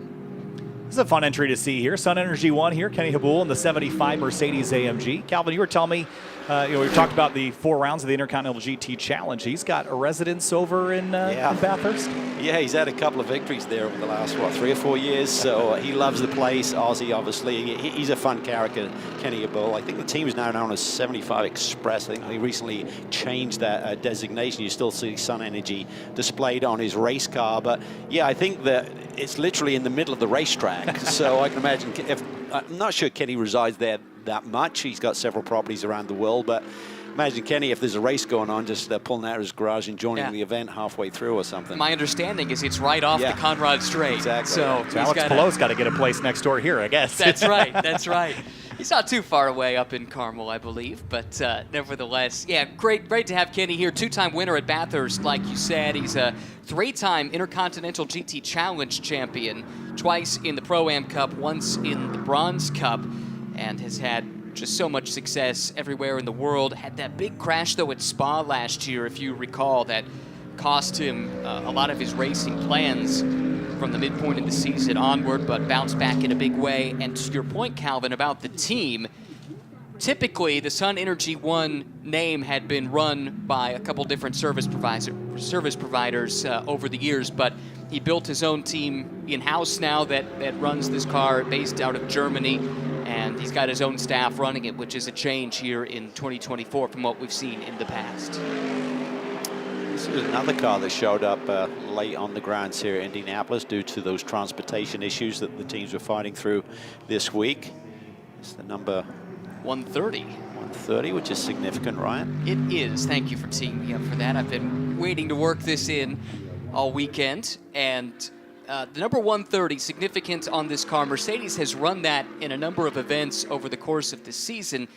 This is a fun entry to see here. Sun Energy 1 here, Kenny Habul in the 75 Mercedes AMG. Calvin, you were telling me, we talked about the 4 rounds of the Intercontinental GT Challenge. He's got a residence over in Bathurst. Yeah, he's had a couple of victories there over the last, 3 or 4 years, so he loves the place. Aussie, obviously. He's a fun character, Kenny Habul. I think the team is now known as 75 Express. I think they recently changed that designation. You still see Sun Energy displayed on his race car, but yeah, I think that it's literally in the middle of the racetrack, so I can imagine, I'm not sure Kenny resides there that much. He's got several properties around the world, but imagine Kenny, if there's a race going on, just pulling out of his garage and joining the event halfway through or something. My understanding is it's right off the Conrad Straight. Exactly. So Alex Palou's got to get a place next door here, I guess. That's right. That's right. He's not too far away up in Carmel, I believe, but nevertheless, yeah, great to have Kenny here. 2-time winner at Bathurst, like you said. He's a 3-time Intercontinental GT Challenge champion, twice in the Pro-Am Cup, once in the Bronze Cup, and has had just so much success everywhere in the world. Had that big crash, though, at Spa last year, if you recall, that cost him a lot of his racing plans from the midpoint of the season onward, but bounced back in a big way. And to your point, Calvin, about the team, typically the Sun Energy 1 name had been run by a couple different service providers over the years, but he built his own team in-house now that runs this car based out of Germany, and he's got his own staff running it, which is a change here in 2024 from what we've seen in the past. This is another car that showed up late on the grounds here at Indianapolis due to those transportation issues that the teams were fighting through this week. It's the number 130. 130, which is significant, Ryan. It is. Thank you for teeing me up for that. I've been waiting to work this in all weekend. And the number 130, significant on this car. Mercedes has run that in a number of events over the course of the season,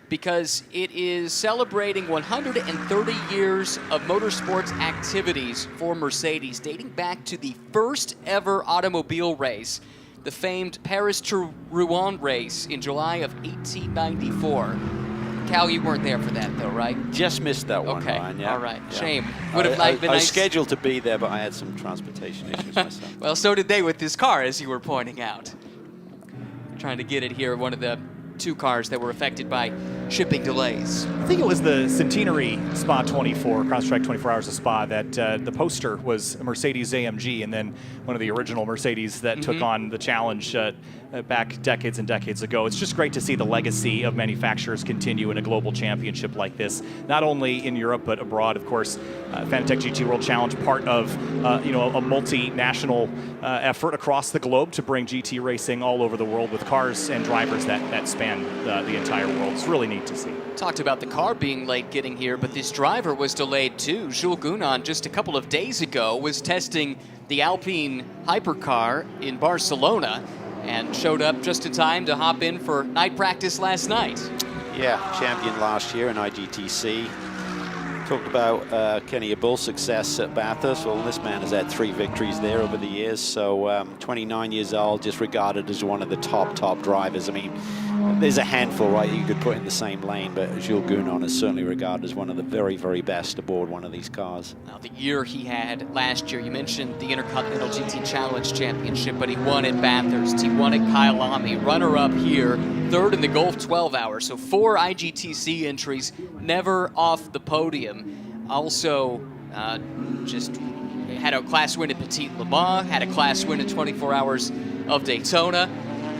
because it is celebrating 130 years of motorsports activities for Mercedes, dating back to the first ever automobile race, the famed Paris to Rouen race in July of 1894. Cal, you weren't there for that, though, right? Just missed that one, okay. Ryan. Yeah. All right. Yeah. Shame. Would have been I was nice. scheduled to be there, but I had some transportation issues myself. Well, so did they with this car, as you were pointing out. Trying to get it here, one of the 2 cars that were affected by shipping delays. I think it was the Centenary Spa 24, Cross-Track 24 Hours of Spa, that the poster was a Mercedes AMG, and then one of the original Mercedes that took on the challenge back decades and decades ago. It's just great to see the legacy of manufacturers continue in a global championship like this, not only in Europe but abroad. Of course, Fanatec GT World Challenge, part of a multinational effort across the globe to bring GT racing all over the world with cars and drivers that span span the entire world. It's really neat to see. Talked about the car being late getting here, but this driver was delayed too. Jules Gounon just a couple of days ago was testing the Alpine hypercar in Barcelona and showed up just in time to hop in for night practice last night. Yeah, champion last year in IGTC. Talked about Kenny Bull's success at Bathurst. Well, this man has had 3 victories there over the years. So 29 years old, just regarded as one of the top drivers. I mean, there's a handful, right, you could put in the same lane, but Jules Gounon is certainly regarded as one of the very best aboard one of these cars. Now, the year he had last year, you mentioned the Intercontinental GT Challenge Championship, but he won at Bathurst, he won at Kyalami, runner-up here, 3rd in the Gulf 12 Hour. So 4 IGTC entries, never off the podium. Also, just had a class win at Petit Le Mans, had a class win at 24 Hours of Daytona.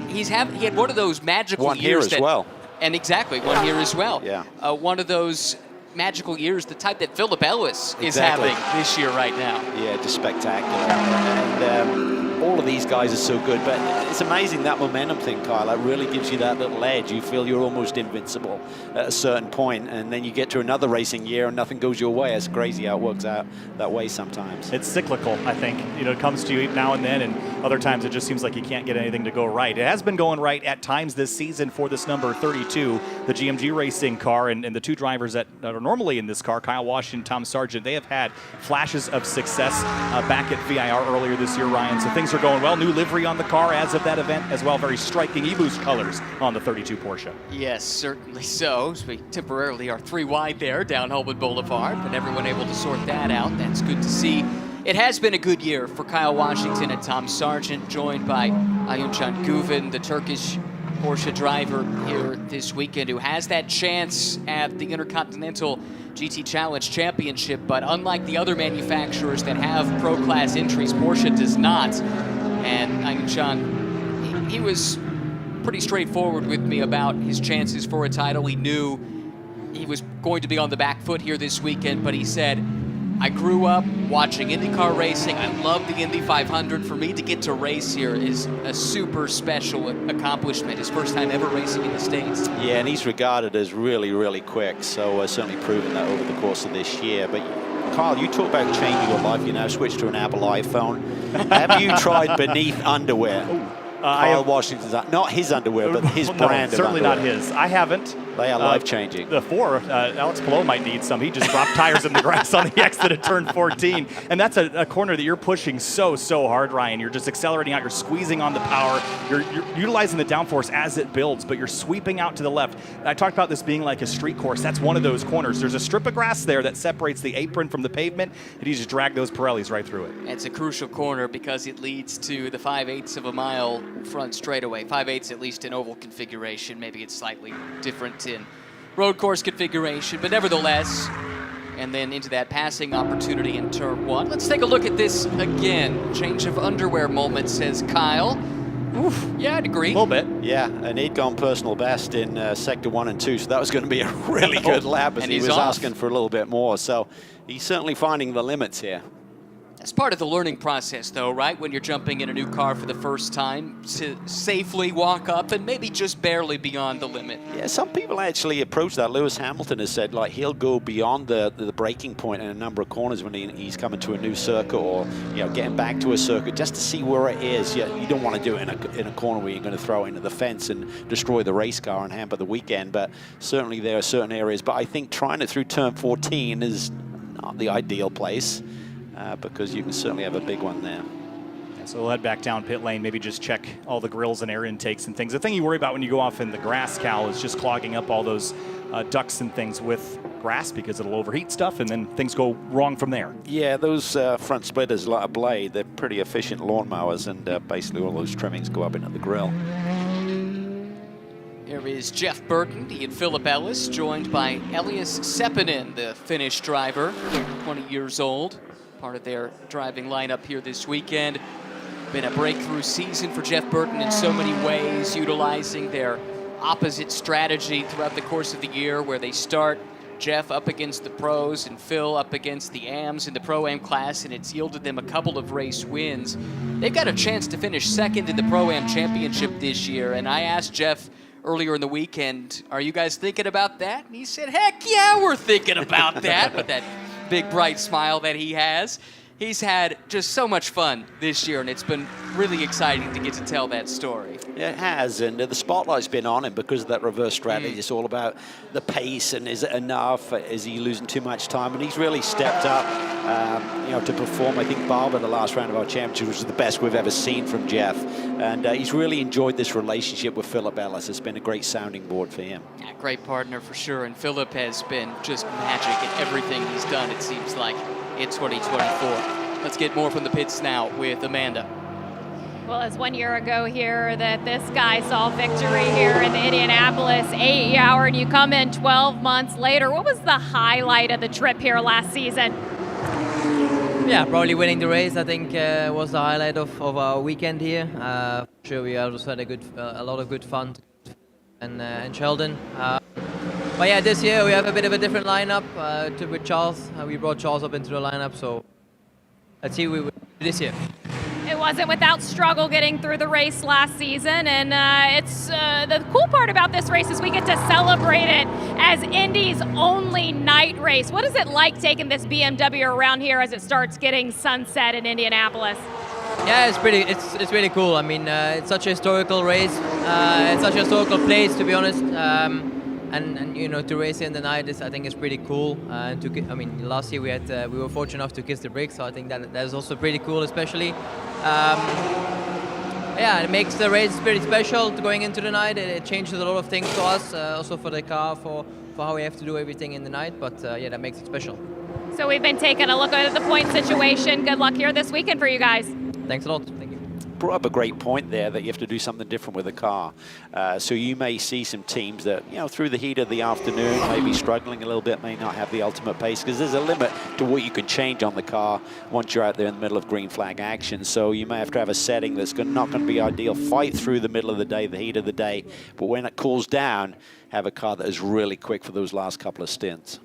He had one of those magical one years here as well. And exactly, one here as well. Yeah. One of those magical years, the type that Philip Ellis is Exactly. having this year right now. Yeah, just spectacular. And all of these guys are so good, but it's amazing that momentum thing, Kyle. It really gives you that little edge. You feel you're almost invincible at a certain point, and then you get to another racing year and nothing goes your way. It's crazy how it works out that way sometimes. It's cyclical, I think. You know, it comes to you now and then, and other times it just seems like you can't get anything to go right. It has been going right at times this season for this number 32, the GMG Racing car, and the 2 drivers that are normally in this car, Kyle Washington, Tom Sargent. They have had flashes of success back at VIR earlier this year, Ryan. So things are going well. New livery on the car as of that event as well. Very striking e-boost colors on the 32 Porsche. Yes, certainly so. We temporarily are 3 wide there down Holman Boulevard, but everyone able to sort that out. That's good to see. It has been a good year for Kyle Washington and Tom Sargent, joined by Ayuncan Guven, the Turkish Porsche driver here this weekend, who has that chance at the Intercontinental GT Challenge Championship. But unlike the other manufacturers that have pro-class entries, Porsche does not. And Ayuncan, he was pretty straightforward with me about his chances for a title. He knew he was going to be on the back foot here this weekend, but he said, I grew up watching IndyCar racing. I love the Indy 500. For me to get to race here is a super special accomplishment. His first time ever racing in the States. Yeah, and he's regarded as really quick, so certainly proven that over the course of this year. But Kyle, you talk about changing your life. You now switched to an Apple iPhone. Have you tried beneath underwear? Kyle Washington's, not his underwear, but his brand of certainly underwear. not his. I haven't. They are life-changing. The 4, Alex Palou might need some. He just dropped tires in the grass on the exit at turn 14. And that's a corner that you're pushing so hard, Ryan. You're just accelerating out. You're squeezing on the power. You're utilizing the downforce as it builds, but you're sweeping out to the left. I talked about this being like a street course. That's one of those corners. There's a strip of grass there that separates the apron from the pavement, and you just drag those Pirellis right through it. It's a crucial corner because it leads to the 5/8 of a mile front straightaway. 5/8 at least in oval configuration. Maybe it's slightly different in road course configuration, but nevertheless, and then into that passing opportunity in turn 1. Let's take a look at this again. Change of underwear moment, says Kyle. Oof, yeah, I'd agree. A little bit. Yeah, and he'd gone personal best in sector 1 and 2, so that was going to be a really good lap as And he he's was off. asking for a little bit more. So he's certainly finding the limits here. That's part of the learning process, though, right? When you're jumping in a new car for the first time, to safely walk up and maybe just barely beyond the limit. Yeah, some people actually approach that. Lewis Hamilton has said, like, he'll go beyond the breaking point in a number of corners when he's coming to a new circuit, or, you know, getting back to a circuit just to see where it is. You don't want to do it in a corner where you're going to throw it into the fence and destroy the race car and hamper the weekend. But certainly there are certain areas. But I think trying it through turn 14 is not the ideal place. Because you can certainly have a big one there. So we'll head back down pit lane, maybe just check all the grills and air intakes and things. The thing you worry about when you go off in the grass, Cal, is just clogging up all those ducts and things with grass, because it'll overheat stuff and then things go wrong from there. Yeah, those front splitters, like a blade, they're pretty efficient lawnmowers, and basically all those trimmings go up into the grill. Here is Jeff Burton, he and Philip Ellis, joined by Elias Sepinen, the Finnish driver, 20 years old. Part of their driving lineup here this weekend. Been a breakthrough season for Jeff Burton in so many ways, utilizing their opposite strategy throughout the course of the year, where they start Jeff up against the pros and Phil up against the AMs in the Pro-Am class, and it's yielded them a couple of race wins. They've got a chance to finish second in the Pro-Am championship this year, and I asked Jeff earlier in the weekend, are you guys thinking about that? And he said, heck yeah, we're thinking about that. With that big, bright smile that he has. He's had just so much fun this year, and it's been really exciting to get to tell that story. Yeah, it has, and the spotlight's been on him because of that reverse strategy. It's all about the pace, and is it enough? Is he losing too much time? And he's really stepped up, to perform. I think Barber, the last round of our championship, was the best we've ever seen from Jeff, and he's really enjoyed this relationship with Philip Ellis. It's been a great sounding board for him. Yeah, great partner for sure, and Philip has been just magic in everything he's done, it seems like, in 2024. Let's get more from the pits now with Amanda. Well, it's 1 year ago here that this guy saw victory here in the Indianapolis 8-hour, and you come in 12 months later. What was the highlight of the trip here last season? Yeah, probably winning the race, I think, was the highlight of our weekend here. Sure, we also had a lot of good fun in Sheldon. But yeah, this year we have a bit of a different lineup with Charles. We brought Charles up into the lineup, so let's see what we will do this year. It wasn't without struggle getting through the race last season, and it's the cool part about this race is we get to celebrate it as Indy's only night race. What is it like taking this BMW around here as it starts getting sunset in Indianapolis? Yeah, it's really cool. I mean, it's such a historical race. It's such a historical place, to be honest. And to race in the night I think is pretty cool. Last year we were fortunate enough to kiss the bricks, so I think that is also pretty cool, especially. It makes the race pretty special going into the night. It changes a lot of things for us, also for the car, for how we have to do everything in the night. But that makes it special. So we've been taking a look at the point situation. Good luck here this weekend for you guys. Thanks a lot. Thank you. Brought up a great point there that you have to do something different with the car. So you may see some teams that, through the heat of the afternoon, may be struggling a little bit, may not have the ultimate pace, because there's a limit to what you can change on the car once you're out there in the middle of green flag action. So you may have to have a setting that's not going to be ideal. Fight through the middle of the day, the heat of the day, but when it cools down, have a car that is really quick for those last couple of stints.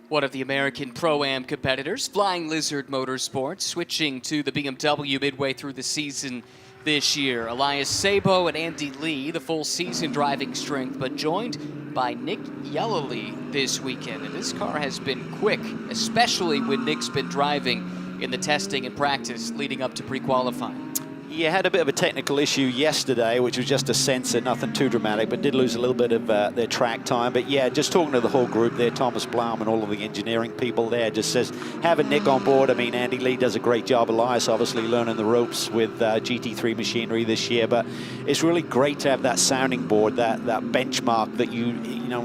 One of the American Pro-Am competitors, Flying Lizard Motorsports, switching to the BMW midway through the season this year. Elias Sabo and Andy Lee, the full season driving strength, but joined by Nick Yelloly this weekend. And this car has been quick, especially when Nick's been driving in the testing and practice leading up to pre-qualifying. You had a bit of a technical issue yesterday, which was just a sensor, nothing too dramatic, but did lose a little bit of their track time. But yeah, just talking to the whole group there, Thomas Blum and all of the engineering people there, just says having Nick on board. I mean, Andy Lee does a great job. Elias obviously learning the ropes with GT3 machinery this year, but it's really great to have that sounding board, that benchmark that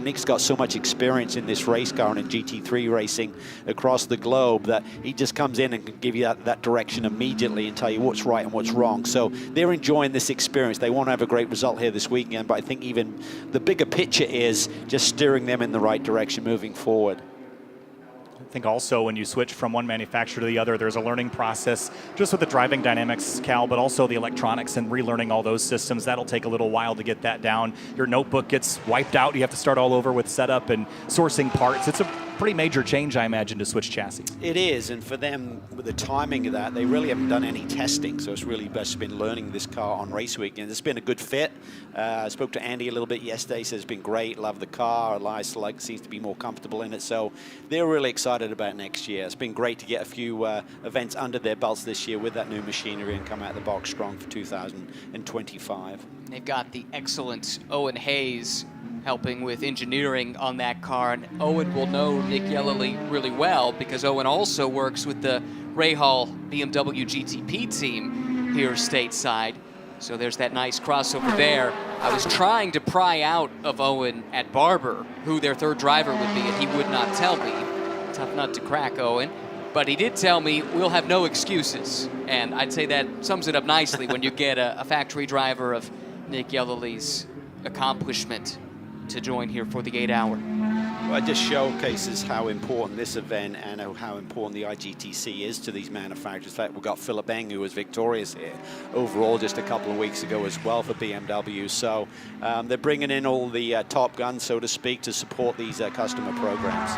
Nick's got so much experience in this race car and in GT3 racing across the globe that he just comes in and can give you that direction immediately and tell you what's right and what's wrong. So they're enjoying this experience. They want to have a great result here this weekend, but I think even the bigger picture is just steering them in the right direction moving forward. I think also when you switch from one manufacturer to the other, there's a learning process just with the driving dynamics, Cal, but also the electronics and relearning all those systems. That'll take a little while to get that down. Your notebook gets wiped out. You have to start all over with setup and sourcing parts. It's a pretty major change, I imagine, to switch chassis. It is, and for them, with the timing of that, they really haven't done any testing, so it's really best been learning this car on race weekend. It's been a good fit. I spoke to Andy a little bit yesterday. He says it's been great, love the car. Elias seems to be more comfortable in it, so they're really excited about next year. It's been great to get a few events under their belts this year with that new machinery and come out of the box strong for 2025. They've got the excellent Owen Hayes helping with engineering on that car, and Owen will know Nick Yelloly really well because Owen also works with the Rahal BMW GTP team here stateside. So there's that nice crossover there. I was trying to pry out of Owen at Barber who their third driver would be, and he would not tell me. Tough nut to crack, Owen. But he did tell me we'll have no excuses. And I'd say that sums it up nicely when you get a factory driver of Nick Yelloly's accomplishment to join here for the 8-hour. Well, it just showcases how important this event and how important the IGTC is to these manufacturers. In fact, we've got Philip Eng, who was victorious here overall just a couple of weeks ago as well for BMW. So they're bringing in all the top guns, so to speak, to support these customer programs.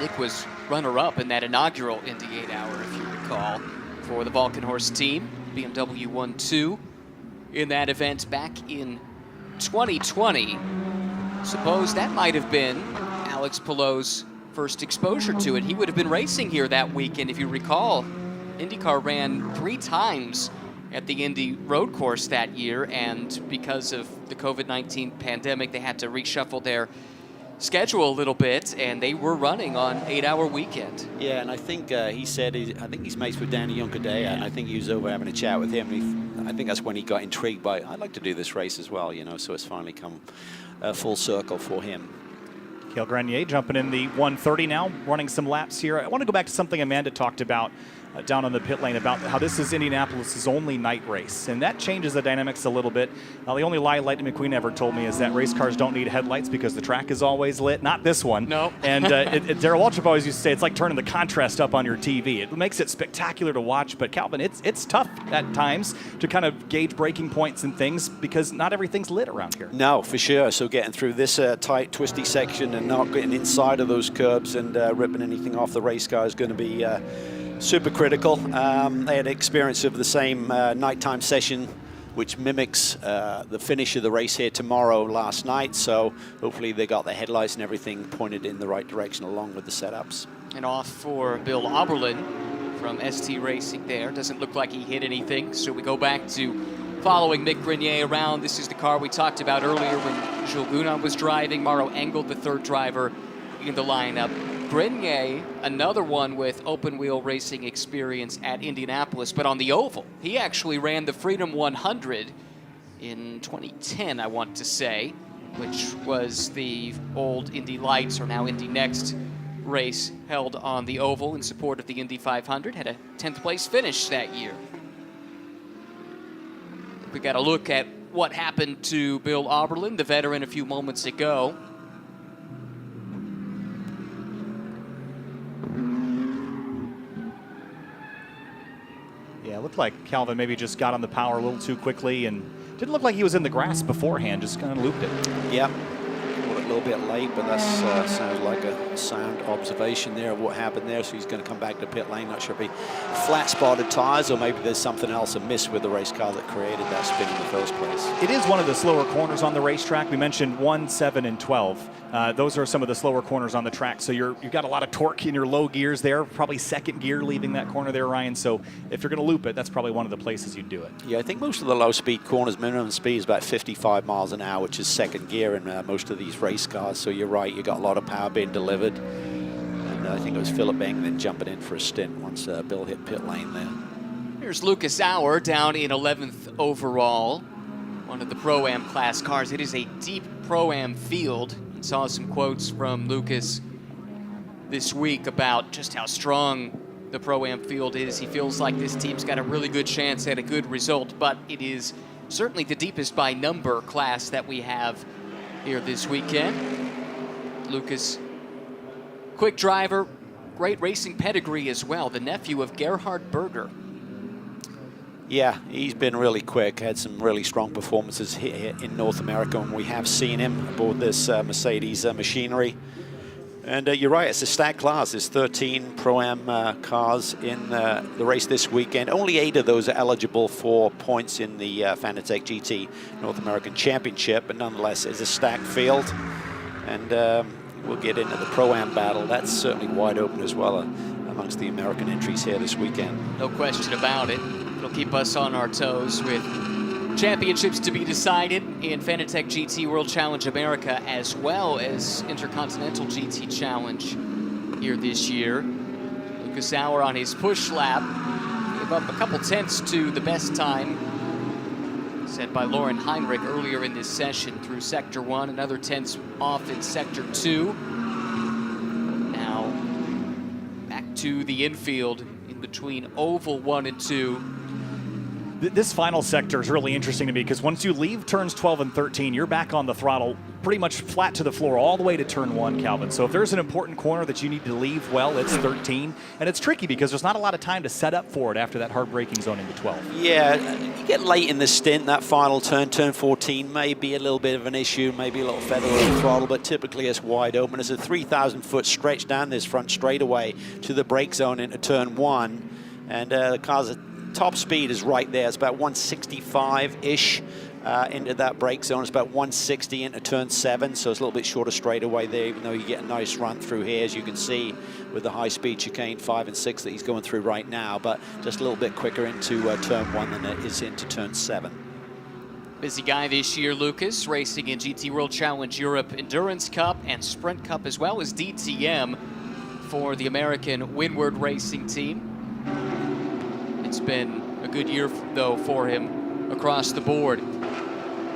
Nick was runner-up in that inaugural Indy 8-hour, if you recall, for the Vulcan Horse team. BMW won 2 in that event back in 2020. Suppose that might have been Alex Palou's first exposure to it. He would have been racing here that weekend, if you recall. IndyCar ran 3 times at the Indy road course that year, and because of the COVID-19 pandemic, they had to reshuffle their schedule a little bit, and they were running on 8-hour weekend. Yeah, and I think he said, I think he's mates with Danny Juncadella, and I think he was over having a chat with him. I think that's when he got intrigued by, I'd like to do this race as well, you know, so it's finally come full circle for him. Cale Grenier jumping in the 130 now, running some laps here. I want to go back to something Amanda talked about down on the pit lane about how this is Indianapolis' only night race, and that changes the dynamics a little bit. The only lie Lightning McQueen ever told me is that race cars don't need headlights because the track is always lit. Not this one. No. And Darrell Waltrip always used to say it's like turning the contrast up on your TV. It makes it spectacular to watch, but Calvin, it's tough at times to kind of gauge braking points and things because not everything's lit around here. No, for sure. So getting through this tight, twisty section and not getting inside of those curbs and ripping anything off the race car is going to be super critical. They had experience of the same nighttime session, which mimics the finish of the race here tomorrow last night. So hopefully they got the headlights and everything pointed in the right direction along with the setups. And off for Bill Auberlen from ST Racing there. Doesn't look like he hit anything. So we go back to following Mick Grenier around. This is the car we talked about earlier when Jules Gounon was driving. Mauro Engel, the third driver in the lineup. Grenier, another one with open wheel racing experience at Indianapolis, but on the oval. He actually ran the Freedom 100 in 2010, I want to say, which was the old Indy Lights, or now Indy Next race held on the oval in support of the Indy 500. Had a 10th place finish that year. We got a look at what happened to Bill Auberlen, the veteran, a few moments ago. Yeah, it looked like Calvin maybe just got on the power a little too quickly and didn't look like he was in the grass beforehand, just kind of looped it. Yeah, a little bit late, but that sounds like a sound observation there of what happened there. So he's going to come back to pit lane. Not sure if he flat-spotted tires or maybe there's something else amiss with the race car that created that spin in the first place. It is one of the slower corners on the racetrack. We mentioned 1, 7, and 12. Those are some of the slower corners on the track. So you've got a lot of torque in your low gears there, probably second gear leaving that corner there, Ryan. So if you're going to loop it, that's probably one of the places you'd do it. Yeah, I think most of the low-speed corners, minimum speed is about 55 miles an hour, which is second gear in most of these race cars. So you're right, you got a lot of power being delivered. And I think it was Philip Beng then jumping in for a stint once Bill hit pit lane there. Here's Lucas Auer down in 11th overall. One of the Pro-Am class cars. It is a deep Pro-Am field. I saw some quotes from Lucas this week about just how strong the Pro-Am field is. He feels like this team's got a really good chance at a good result, but it is certainly the deepest by number class that we have here this weekend. Lucas, quick driver, great racing pedigree as well, the nephew of Gerhard Berger. Yeah, he's been really quick, had some really strong performances here in North America, and we have seen him aboard this Mercedes machinery. And you're right, it's a stacked class. There's 13 Pro-Am cars in the race this weekend. Only 8 of those are eligible for points in the Fanatec GT North American Championship, but nonetheless, it's a stacked field. And we'll get into the Pro-Am battle. That's certainly wide open as well amongst the American entries here this weekend. No question about it. It'll keep us on our toes with championships to be decided in Fanatec GT World Challenge America as well as Intercontinental GT Challenge here this year. Lucas Auer on his push lap gave up a couple tenths to the best time set by Lauren Heinrich earlier in this session through Sector 1, another tenths off in Sector 2. Now back to the infield in between Oval 1 and 2. This final sector is really interesting to me because once you leave turns 12 and 13, you're back on the throttle pretty much flat to the floor all the way to turn 1, Calvin. So if there's an important corner that you need to leave, well, it's 13. And it's tricky because there's not a lot of time to set up for it after that hard braking zone into 12. Yeah, you get late in the stint, that final turn 14 may be a little bit of an issue, maybe a little feather on the throttle, but typically it's wide open. There's a 3,000-foot stretch down this front straightaway to the brake zone into turn 1. And the car's top speed is right there. It's about 165-ish into that brake zone. It's about 160 into turn 7, so it's a little bit shorter straightaway there, even though you get a nice run through here, as you can see with the high-speed chicane 5 and 6 that he's going through right now, but just a little bit quicker into turn 1 than it is into turn 7. Busy guy this year, Lucas, racing in GT World Challenge Europe Endurance Cup and Sprint Cup, as well as DTM for the American Windward Racing team. It's been a good year, though, for him across the board.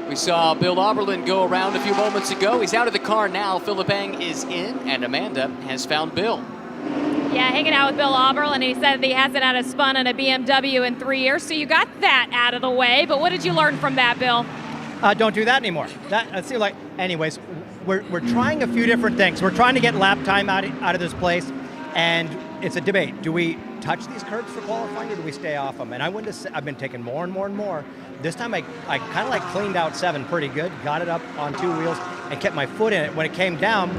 We saw Bill Auberlen go around a few moments ago. He's out of the car now. Philip Eng is in, and Amanda has found Bill. Yeah, hanging out with Bill Auberlen, and he said that he hasn't had a spun on a BMW in 3 years, so you got that out of the way. But what did you learn from that, Bill? Don't do that anymore. That seems like, anyways, we're trying a few different things. We're trying to get lap time out of this place, and it's a debate. Do we touch these curbs for qualifying, or do we stay off them? And I've been taking more and more and more. This time I kind of like cleaned out 7 pretty good, got it up on 2 wheels, and kept my foot in it. When it came down,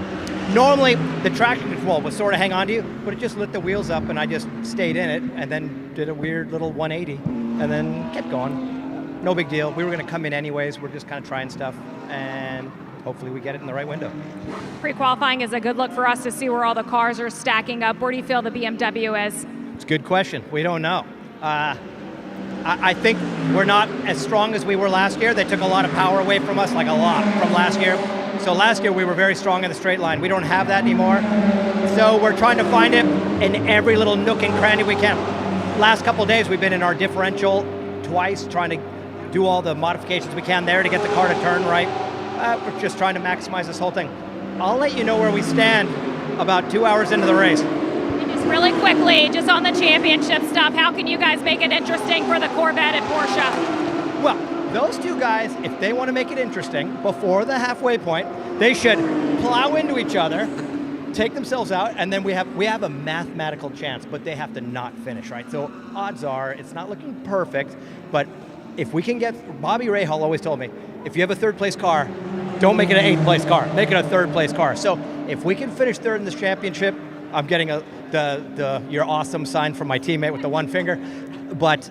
normally the traction control would sort of hang on to you, but it just lit the wheels up, and I just stayed in it, and then did a weird little 180, and then kept going. No big deal. We were going to come in anyways. We're just kind of trying stuff, and hopefully we get it in the right window. Pre-qualifying is a good look for us to see where all the cars are stacking up. Where do you feel the BMW is? It's a good question. We don't know. I think we're not as strong as we were last year. They took a lot of power away from us, like a lot, from last year. So last year we were very strong in the straight line. We don't have that anymore. So we're trying to find it in every little nook and cranny we can. Last couple of days we've been in our differential twice, trying to do all the modifications we can there to get the car to turn right. We're just trying to maximize this whole thing. I'll let you know where we stand about 2 hours into the race. Really quickly, just on the championship stuff, how can you guys make it interesting for the Corvette and Porsche? Well, those two guys, if they want to make it interesting before the halfway point, they should plow into each other, take themselves out, and then we have a mathematical chance, but they have to not finish, right? So odds are it's not looking perfect, but if we can get, Bobby Rahal always told me, if you have a 3rd place car, don't make it an 8th place car, make it a 3rd place car. So if we can finish 3rd in this championship, I'm getting the "you're awesome" sign from my teammate with the 1 finger, but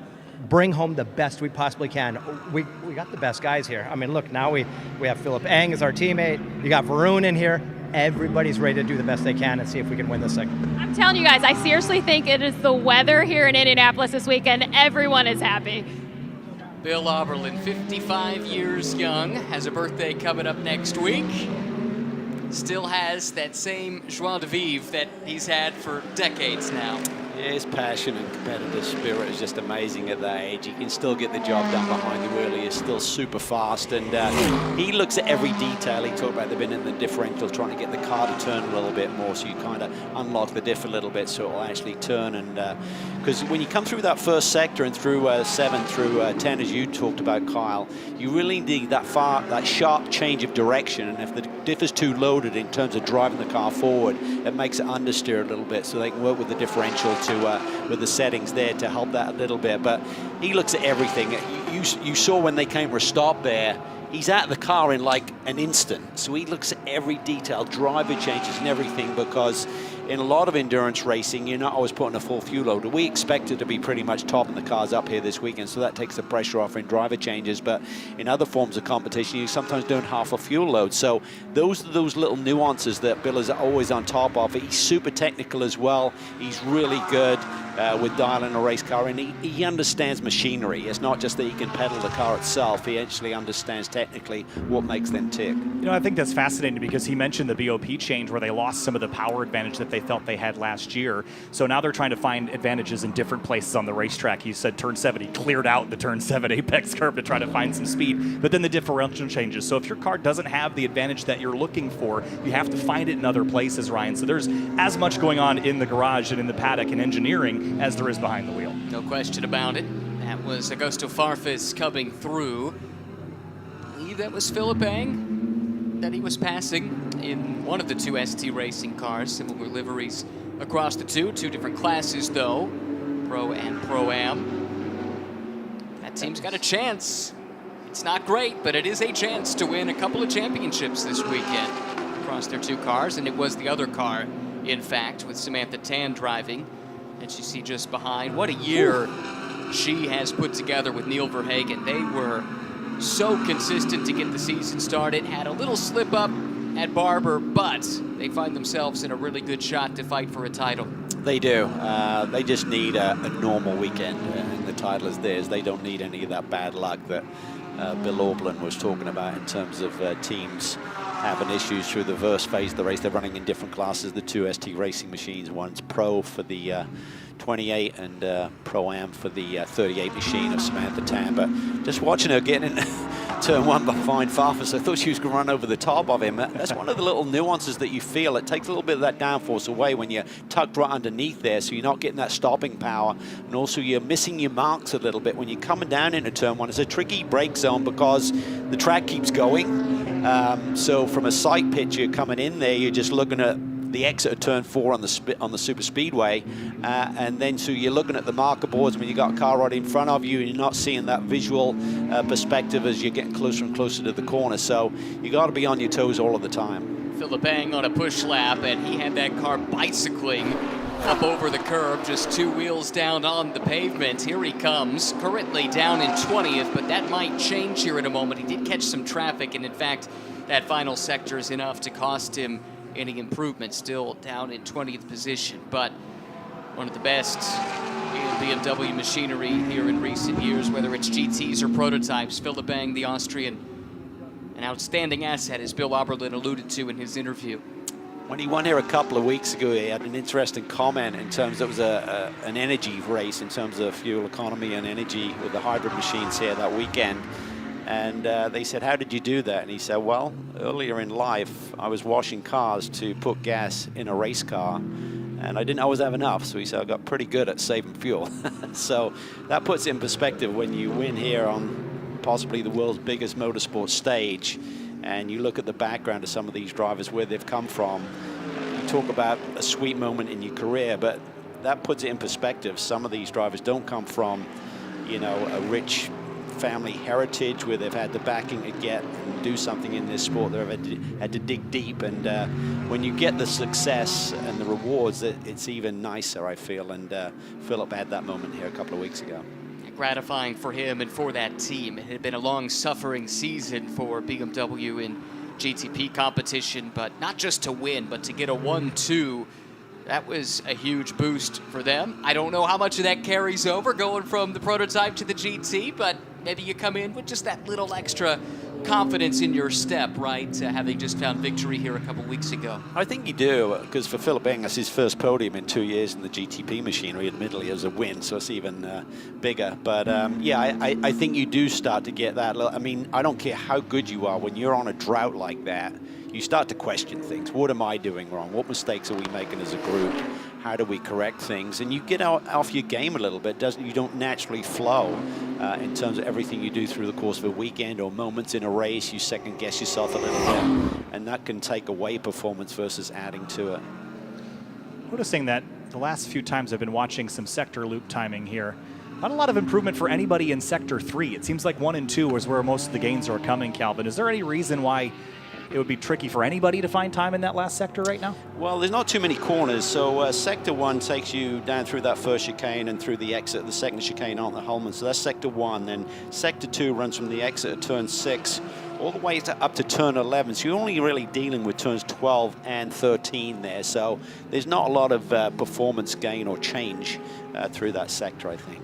bring home the best we possibly can. We got the best guys here. I mean, look, now we have Philip Eng as our teammate. You got Varun in here. Everybody's ready to do the best they can and see if we can win this thing. I'm telling you guys, I seriously think it is the weather here in Indianapolis this weekend. Everyone is happy. Bill Auberlen, 55 years young, has a birthday coming up next week. Still has that same joie de vivre that he's had for decades now. Yeah, his passion and competitive spirit is just amazing at that age. He can still get the job done behind the wheel. He is still super fast, and he looks at every detail. He talked about they've been in the differential trying to get the car to turn a little bit more, so you kind of unlock the diff a little bit so it will actually turn. And because when you come through that first sector and through 7 through 10, as you talked about, Kyle, you really need that sharp change of direction. And if the diff is too loaded in terms of driving the car forward, it makes it understeer a little bit, so they can work with the differential with the settings there to help that a little bit. But he looks at everything. You saw when they came for a stop there, he's out of the car in like an instant. So he looks at every detail, driver changes and everything, because in a lot of endurance racing, you're not always putting a full fuel load. We expect it to be pretty much topping the cars up here this weekend, so that takes the pressure off in driver changes. But in other forms of competition, you're sometimes doing half a fuel load. So those are those little nuances that Bill is always on top of. He's super technical as well. He's really good with dialing a race car, and he understands machinery. It's not just that he can pedal the car itself. He actually understands technically what makes them tick. You know, I think that's fascinating because he mentioned the BOP change where they lost some of the power advantage that they felt they had last year. So now they're trying to find advantages in different places on the racetrack. He said turn 7, he cleared out the turn 7 apex curve to try to find some speed, but then the differential changes. So if your car doesn't have the advantage that you're looking for, you have to find it in other places, Ryan. So there's as much going on in the garage and in the paddock and engineering as there is behind the wheel. No question about it. That was Augusto Farfus coming through. I believe that was Philip Eng that he was passing in one of the 2 ST racing cars. Similar liveries across the two different classes though, Pro and Pro-Am. That team's got a chance. It's not great, but it is a chance to win a couple of championships this weekend across their 2 cars, and it was the other car, in fact, with Samantha Tan driving, that you see just behind. What a year she has put together with Neil Verhagen. They were so consistent to get the season started. Had a little slip up at Barber, but they find themselves in a really good shot to fight for a title. They do. They just need a normal weekend, and the title is theirs. They don't need any of that bad luck that Bill Auberlen was talking about in terms of teams having issues through the first phase of the race. They're running in different classes. The two ST racing machines, one's Pro for the 28 and Pro-Am for the 38 machine of Samantha Tan. But just watching her getting in turn one behind Farfus, I thought she was going to run over the top of him. That's one of the little nuances that you feel. It takes a little bit of that downforce away when you're tucked right underneath there, so you're not getting that stopping power. And also you're missing your marks a little bit when you're coming down into turn one. It's a tricky brake zone because the track keeps going. So from a sight picture coming in there, you're just looking at the exit of turn 4 on the super speedway, and then so you're looking at the marker boards when you got a car right in front of you, and you're not seeing that visual perspective as you're getting closer and closer to the corner. So you got to be on your toes all of the time. Philip Bang on a push lap, and he had that car bicycling up over the curb, just 2 wheels down on the pavement. Here he comes, currently down in 20th, but that might change here in a moment. He did catch some traffic, and in fact, that final sector is enough to cost him any improvement, still down in 20th position, but one of the best in BMW machinery here in recent years, whether it's GTs or prototypes. Philip Bang, the Austrian, an outstanding asset, as Bill Auberlen alluded to in his interview. When he won here a couple of weeks ago, he had an interesting comment in terms of it was an energy race in terms of fuel economy and energy with the hybrid machines here that weekend. And they said, how did you do that? And he said, well, earlier in life, I was washing cars to put gas in a race car, and I didn't always have enough. So he said, I got pretty good at saving fuel. So that puts it in perspective when you win here on possibly the world's biggest motorsport stage, and you look at the background of some of these drivers, where they've come from. You talk about a sweet moment in your career, but that puts it in perspective. Some of these drivers don't come from, you know, a rich family heritage where they've had the backing to get and do something in this sport. They've had to dig deep, and when you get the success and the rewards, it's even nicer, I feel. And Philip had that moment here a couple of weeks ago. Gratifying for him and for that team. It had been a long suffering season for BMW in GTP competition, but not just to win, but to get a 1-2. That was a huge boost for them. I don't know how much of that carries over going from the prototype to the GT, but maybe you come in with just that little extra confidence in your step, right? Having just found victory here a couple weeks ago. I think you do, because for Philip Bang, that's his first podium in 2 years in the GTP machinery. Admittedly, it was a win, so it's even bigger. But yeah, I think you do start to get that. I mean, I don't care how good you are, when you're on a drought like that, you start to question things. What am I doing wrong? What mistakes are we making as a group? How do we correct things? And you get off your game a little bit, you don't naturally flow in terms of everything you do through the course of a weekend or moments in a race. You second guess yourself a little bit, and that can take away performance versus adding to it. Noticing that the last few times I've been watching some sector loop timing here, not a lot of improvement for anybody in sector 3. It seems like 1 and 2 is where most of the gains are coming, Calvin. Is there any reason why it would be tricky for anybody to find time in that last sector right now? Well, there's not too many corners, so sector 1 takes you down through that first chicane and through the exit of the second chicane on the Holman, so that's sector 1. Then sector 2 runs from the exit of turn 6 all the way up to turn 11, so you're only really dealing with turns 12 and 13 there, so there's not a lot of performance gain or change through that sector, I think.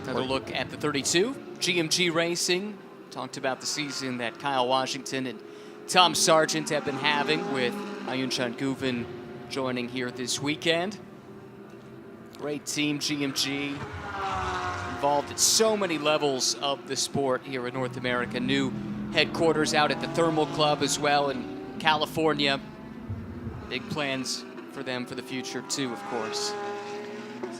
Another look at the 32, GMG Racing. Talked about the season that Kyle Washington and Tom Sargent have been having, with Ayun Guven joining here this weekend. Great team, GMG, involved at so many levels of the sport here in North America. New headquarters out at the Thermal Club as well in California. Big plans for them for the future too, of course.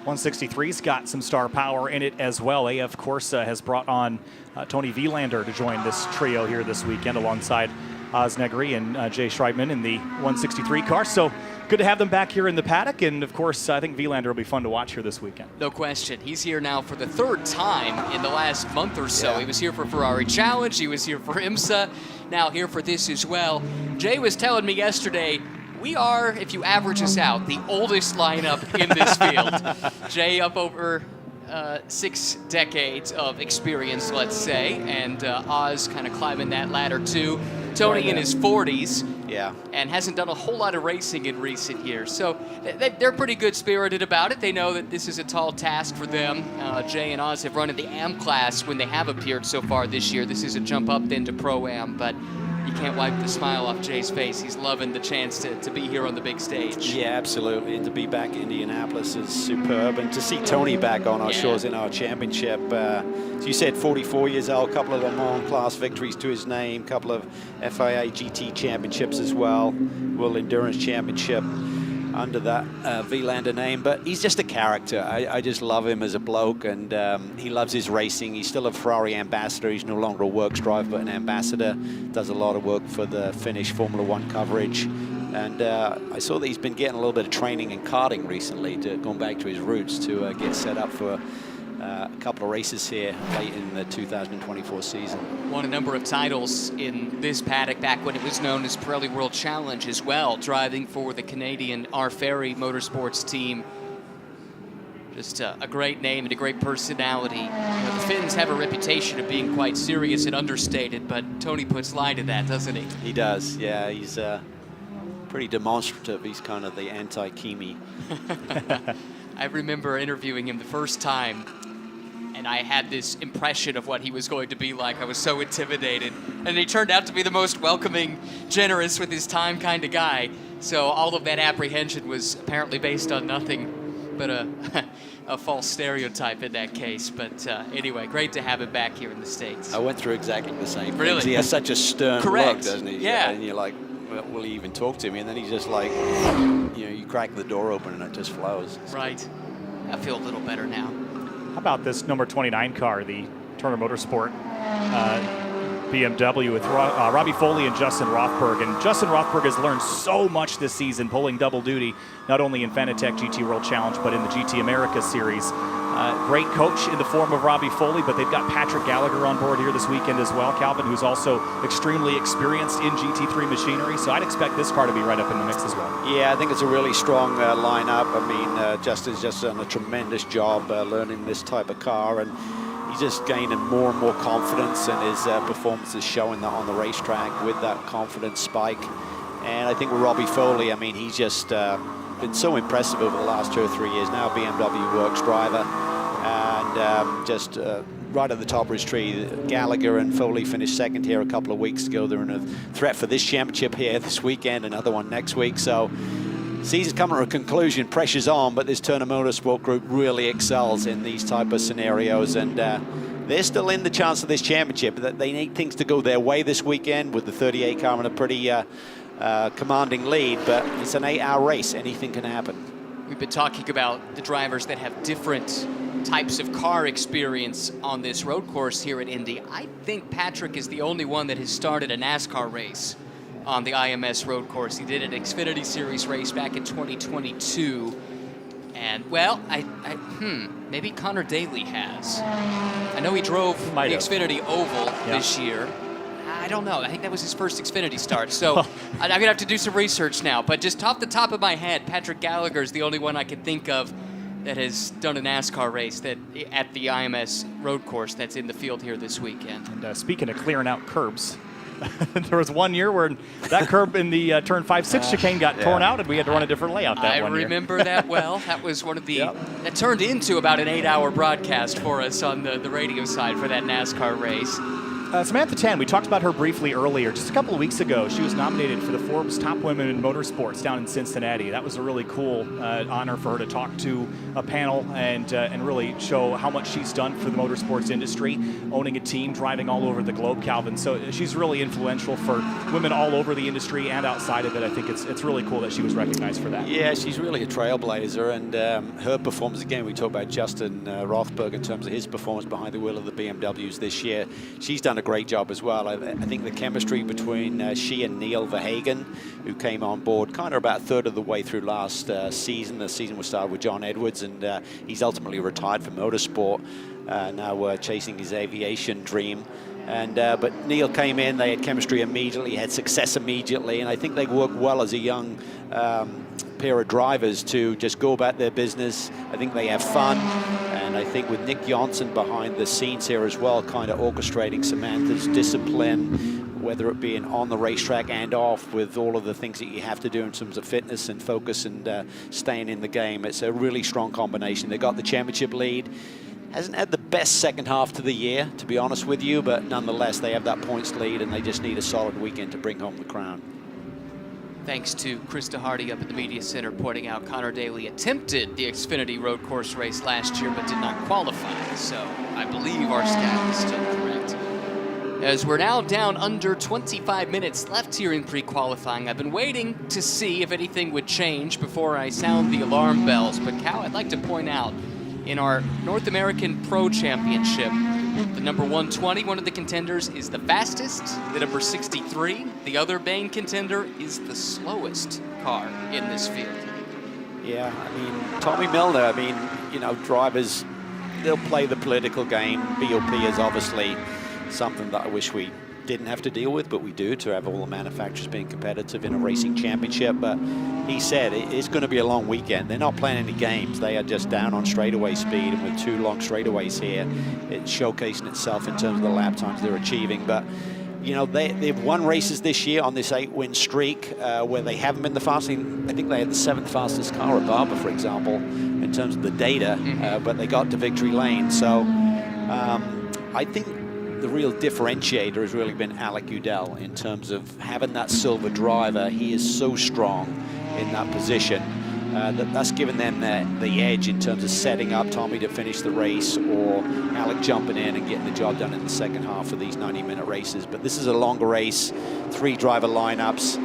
163's got some star power in it as well. AF Corsa has brought on Tony Vielander to join this trio here this weekend alongside Oz Negri and Jay Schreibman in the 163 car. So good to have them back here in the paddock. And of course, I think Vielander will be fun to watch here this weekend. No question. He's here now for the 3rd time in the last month or so. Yeah. He was here for Ferrari Challenge. He was here for IMSA. Now here for this as well. Jay was telling me yesterday, we are, if you average us out, the oldest lineup in this field. Jay up over 6 decades of experience, let's say, and Oz kind of climbing that ladder too. Tony in his 40s. Yeah. And hasn't done a whole lot of racing in recent years. So they're pretty good spirited about it. They know that this is a tall task for them. Jay and Oz have run in the AM class when they have appeared so far this year. This is a jump up then to Pro-Am, but you can't wipe the smile off Jay's face. He's loving the chance to be here on the big stage. Yeah, absolutely. And to be back in Indianapolis is superb. And to see Tony back on our shores in our championship. As you said, 44 years old, a couple of Le Mans class victories to his name, a couple of FIA GT championships as well, World Endurance Championship under that V-Lander name. But he's just a character. I just love him as a bloke, and he loves his racing. He's still a Ferrari ambassador. He's no longer a works driver, but an ambassador. Does a lot of work for the Finnish Formula One coverage. And I saw that he's been getting a little bit of training in karting recently, going back to his roots to get set up for a couple of races here late in the 2024 season. Won a number of titles in this paddock back when it was known as Pirelli World Challenge as well, driving for the Canadian Ferry Motorsports team. Just a great name and a great personality. You know, the Finns have a reputation of being quite serious and understated, but Tony puts lie to that, doesn't he? He does, yeah. He's pretty demonstrative. He's kind of the anti-Kimi. I remember interviewing him the first time, and I had this impression of what he was going to be like. I was so intimidated. And he turned out to be the most welcoming, generous with his time kind of guy. So all of that apprehension was apparently based on nothing but a false stereotype in that case. But anyway, great to have him back here in the States. I went through exactly the same. Really? Things. He has such a stern Correct. look, doesn't he? Yeah. And you're like, well, will he even talk to me? And then he's just like, you know, you crack the door open and it just flows. Right. I feel a little better now. How about this number 29 car, the Turner Motorsport BMW with Robbie Foley and Justin Rothberg. And Justin Rothberg has learned so much this season, pulling double duty, not only in Fanatec GT World Challenge, but in the GT America Series. Great coach in the form of Robbie Foley, but they've got Patrick Gallagher on board here this weekend as well, Calvin, who's also extremely experienced in GT3 machinery. So I'd expect this car to be right up in the mix as well. Yeah, I think it's a really strong lineup. I mean, Justin's just done a tremendous job learning this type of car, and he's just gaining more and more confidence, and his performance is showing that on the racetrack with that confidence spike. And I think with Robbie Foley, I mean, he's just been so impressive over the last 2 or 3 years. Now BMW works driver, and just right at the top of his tree. Gallagher and Foley finished second here a couple of weeks ago. They're in a threat for this championship here this weekend, another one next week. So season's coming to a conclusion, pressure's on, but this Turner Motorsport Group really excels in these type of scenarios, and they're still in the chance of this championship. They need things to go their way this weekend with the 38 car in a pretty commanding lead, but it's an 8-hour race. Anything can happen. We've been talking about the drivers that have different types of car experience on this road course here at Indy. I think Patrick is the only one that has started a NASCAR race on the IMS road course. He did an Xfinity Series race back in 2022. And, well, maybe Connor Daly has. I know he drove the Xfinity Oval this year. I don't know. I think that was his first Xfinity start. So I'm going to have to do some research now. But just off the top of my head, Patrick Gallagher is the only one I can think of that has done a NASCAR race that at the IMS road course that's in the field here this weekend. And speaking of clearing out curbs, there was 1 year where that curb in the turn 5-6 chicane got torn out, and we had to run a different layout that one year. I remember that well. That was one of the that turned into about an 8-hour broadcast for us on the radio side for that NASCAR race. Samantha Tan, we talked about her briefly earlier. Just a couple of weeks ago, she was nominated for the Forbes Top Women in Motorsports down in Cincinnati. That was a really cool honor for her to talk to a panel and really show how much she's done for the motorsports industry, owning a team, driving all over the globe, Calvin. So she's really influential for women all over the industry and outside of it. I think it's really cool that she was recognized for that. Yeah, she's really a trailblazer, and her performance, again, we talk about Justin Rothberg in terms of his performance behind the wheel of the BMWs this year. She's done a great job as well. I think the chemistry between she and Neil Verhagen, who came on board kind of about a third of the way through last season. The season was started with John Edwards, and he's ultimately retired from motorsport, now chasing his aviation dream. And but Neil came in, they had chemistry immediately, had success immediately, and I think they worked well as a young pair of drivers to just go about their business. I think they have fun, and I think with Nick Johnson behind the scenes here as well, kind of orchestrating Samantha's discipline, whether it be on the racetrack and off, with all of the things that you have to do in terms of fitness and focus and staying in the game. It's a really strong combination. They got the championship lead. Hasn't had the best second half to the year, to be honest with you, but nonetheless, they have that points lead and they just need a solid weekend to bring home the crown. Thanks to Krista Hardy up at the Media Center pointing out Connor Daly attempted the Xfinity road course race last year but did not qualify. So I believe our stat is still correct. As we're now down under 25 minutes left here in pre-qualifying, I've been waiting to see if anything would change before I sound the alarm bells. But Cal, I'd like to point out in our North American Pro Championship, the number 120, one of the contenders, is the fastest. The number 63, the other main contender, is the slowest car in this field. Yeah, I mean, Tommy Milner, I mean, you know, drivers, they'll play the political game. BOP is obviously something that I wish we didn't have to deal with, but we do, to have all the manufacturers being competitive in a racing championship. But he said it's going to be a long weekend. They're not playing any games. They are just down on straightaway speed, and with 2 long straightaways here, it's showcasing itself in terms of the lap times they're achieving. But you know, they've won races this year on this 8-win streak where they haven't been the fastest. I think they had the 7th fastest car at Barber, for example, in terms of the data, but they got to victory lane. So I think the real differentiator has really been Alec Udell in terms of having that silver driver. He is so strong in that position that's given them the edge in terms of setting up Tommy to finish the race, or Alec jumping in and getting the job done in the second half of these 90-minute races. But this is a longer race, 3 driver lineups.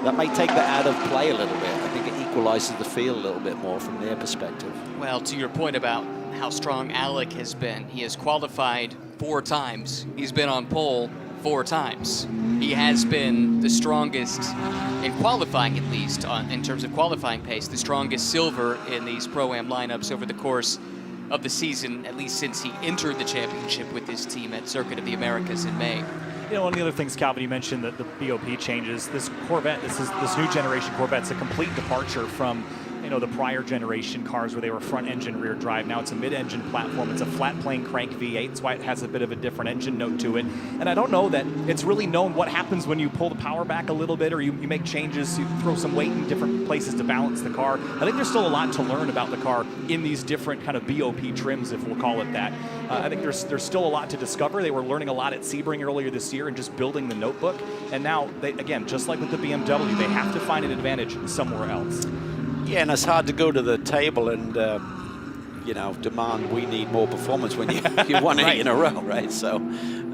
That may take that out of play a little bit. I think it equalizes the field a little bit more from their perspective. Well, to your point about how strong Alec has been, he has qualified 4 times. He's been on pole 4 times. He has been the strongest in qualifying, at least in terms of qualifying pace, the strongest silver in these Pro-Am lineups over the course of the season, at least since he entered the championship with his team at Circuit of the Americas in May. You know, one of the other things, Calvin, you mentioned that the BOP changes. This Corvette, this new generation Corvette's a complete departure from, you know, the prior generation cars where they were front engine rear drive. Now it's a mid-engine platform. It's a flat plane crank V8. That's why it has a bit of a different engine note to it. And I don't know that it's really known what happens when you pull the power back a little bit, or you make changes, you throw some weight in different places to balance the car. I think there's still a lot to learn about the car in these different kind of BOP trims, if we'll call it that. I think there's still a lot to discover. They were learning a lot at Sebring earlier this year and just building the notebook. And now, they, again, just like with the BMW, they have to find an advantage somewhere else. Yeah, and it's hard to go to the table and, you know, demand we need more performance when you won 8 in a row, right? So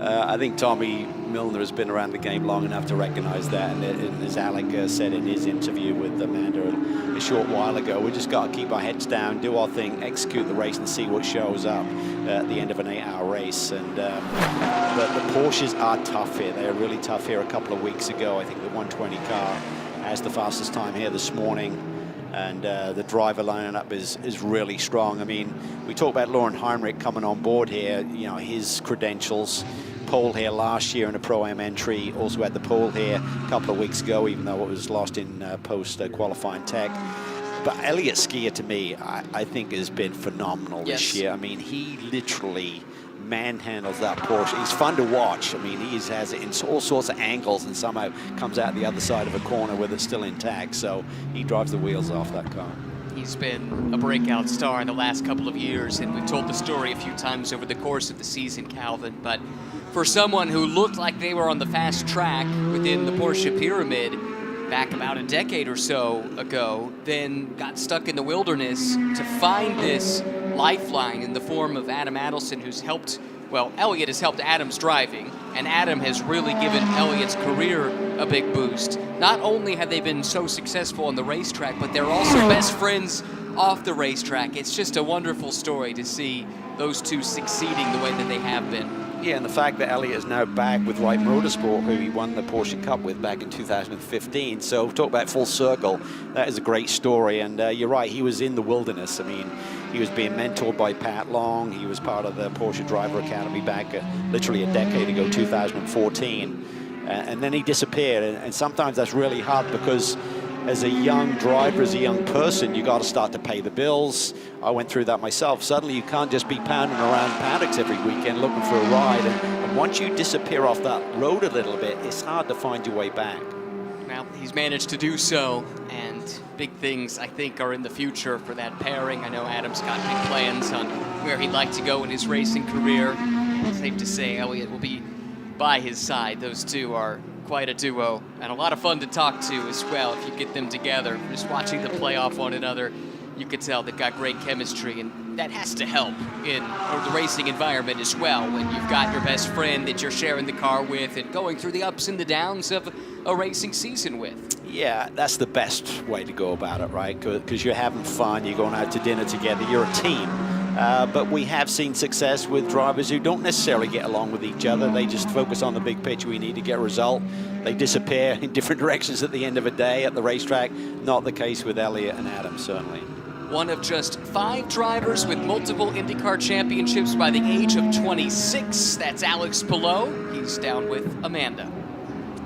I think Tommy Milner has been around the game long enough to recognize that. And as Alec said in his interview with Amanda a short while ago, we just got to keep our heads down, do our thing, execute the race, and see what shows up at the end of an 8-hour race. And but the Porsches are tough here. They are really tough here. A couple of weeks ago, I think the 120 car has the fastest time here this morning. And the driver lineup is really strong. I mean, we talk about Lauren Heinrich coming on board here, you know, his credentials. Pole here last year in a Pro-Am entry, also had the pole here a couple of weeks ago, even though it was lost in post-qualifying tech. But Elliot Skier, to me, I think has been phenomenal this year. I mean, he literally manhandles that Porsche. He's fun to watch. I mean, he has it in all sorts of angles and somehow comes out the other side of a corner with it still intact. So he drives the wheels off that car. He's been a breakout star in the last couple of years, and we've told the story a few times over the course of the season, Calvin. But for someone who looked like they were on the fast track within the Porsche pyramid back about a decade or so ago, then got stuck in the wilderness to find this lifeline in the form of Adam Adelson, who's helped, well, Elliot has helped Adam's driving, and Adam has really given Elliot's career a big boost. Not only have they been so successful on the racetrack, but they're also best friends off the racetrack. It's just a wonderful story to see those two succeeding the way that they have been. Yeah, and the fact that Elliot is now back with Wright Motorsport, who he won the Porsche Cup with back in 2015. So talk about full circle. That is a great story. And you're right, he was in the wilderness. I mean, he was being mentored by Pat Long. He was part of the Porsche Driver Academy back literally a decade ago, 2014. And then he disappeared. And sometimes that's really hard because as a young driver, as a young person, you got to start to pay the bills. I went through that myself. Suddenly you can't just be pounding around paddocks every weekend looking for a ride. And once you disappear off that road a little bit, it's hard to find your way back. Well, he's managed to do so, and big things, I think, are in the future for that pairing. I know Adam's got big plans on where he'd like to go in his racing career. Safe to say Elliot will be by his side. Those two are quite a duo, and a lot of fun to talk to as well if you get them together. Just watching them play off one another, you could tell they've got great chemistry, and that has to help in the racing environment as well, when you've got your best friend that you're sharing the car with and going through the ups and the downs of a racing season with. Yeah, that's the best way to go about it, right? Because you're having fun, you're going out to dinner together, you're a team. But we have seen success with drivers who don't necessarily get along with each other. They just focus on the big picture. We need to get a result. They disappear in different directions at the end of a day at the racetrack. Not the case with Elliot and Adam, certainly. One of just 5 drivers with multiple IndyCar championships by the age of 26. That's Alex Palou. He's down with Amanda.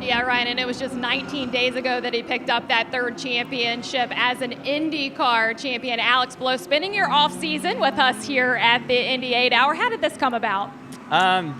Yeah, Ryan, and it was just 19 days ago that he picked up that 3rd championship as an IndyCar champion. Alex Palou, spending your off season with us here at the Indy 8 Hour. How did this come about?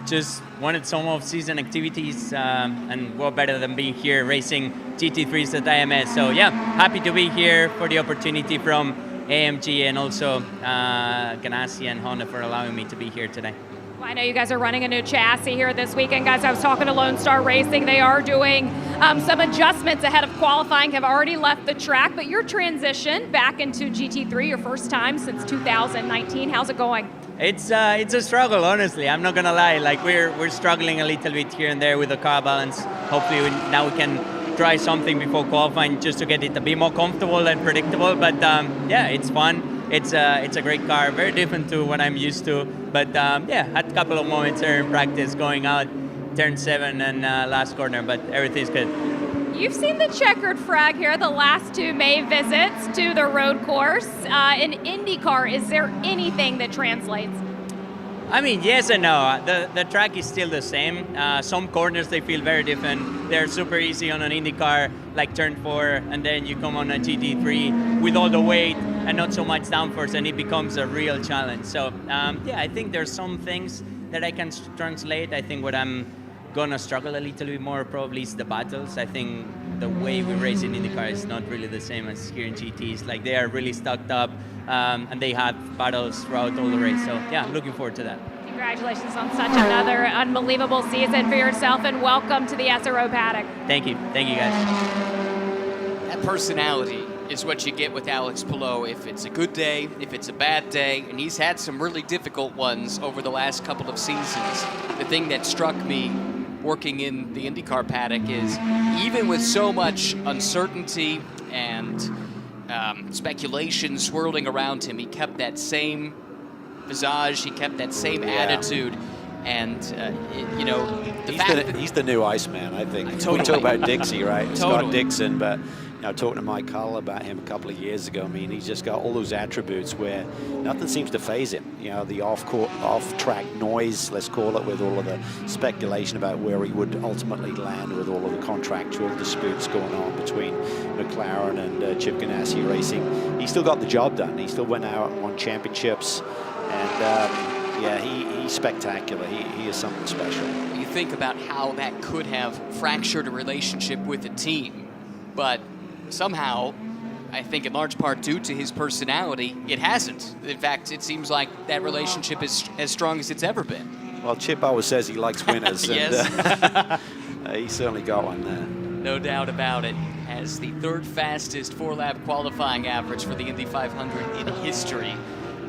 Just wanted some off-season activities, and what better than being here racing GT3s at IMS. So yeah, happy to be here for the opportunity from AMG and also Ganassi and Honda for allowing me to be here today. Well, I know you guys are running a new chassis here this weekend, guys. I was talking to Lone Star Racing. They are doing some adjustments ahead of qualifying, have already left the track, but your transition back into GT3, your first time since 2019, how's it going? It's a struggle, honestly. I'm not gonna lie. Like we're struggling a little bit here and there with the car balance. Hopefully now we can try something before qualifying just to get it a bit more comfortable and predictable. But yeah, it's fun. It's a great car, very different to what I'm used to. But yeah, had a couple of moments here in practice going out, turn 7 and last corner, but everything's good. You've seen the checkered flag here, the last 2 May visits to the road course. In IndyCar, is there anything that translates? I mean, yes and no. The track is still the same. Some corners, they feel very different. They're super easy on an IndyCar, like turn 4, and then you come on a GT3 with all the weight and not so much downforce, and it becomes a real challenge. So, yeah, I think there's some things that I can translate. I think what I'm gonna struggle a little bit more probably is the battles. I think the way we race in IndyCar is not really the same as here in GTs. Like they are really stocked up, and they have battles throughout all the race. So yeah, I'm looking forward to that. Congratulations on such another unbelievable season for yourself, and welcome to the SRO paddock. Thank you guys. That personality is what you get with Alex Palou. If it's a good day, if it's a bad day, and he's had some really difficult ones over the last couple of seasons. The thing that struck me working in the IndyCar paddock is even with so much uncertainty and speculation swirling around him, he kept that same visage, he kept that same attitude, and you know, he's the new Iceman, I think. Totally. We talk about Dixie, right? Totally. Scott Dixon, but you know, talking to Mike Hull about him a couple of years ago, I mean, he's just got all those attributes where nothing seems to faze him. You know, the off-track noise, let's call it, with all of the speculation about where he would ultimately land with all of the contractual disputes going on between McLaren and Chip Ganassi Racing. He still got the job done. He still went out and won championships, and yeah, he's spectacular. He is something special. You think about how that could have fractured a relationship with a team, but somehow, I think in large part due to his personality, it hasn't. In fact, it seems like that relationship is as strong as it's ever been. Well, Chip always says he likes winners. Yes. And, he certainly got one there. No doubt about it. Has the 3rd fastest 4-lap qualifying average for the Indy 500 in history.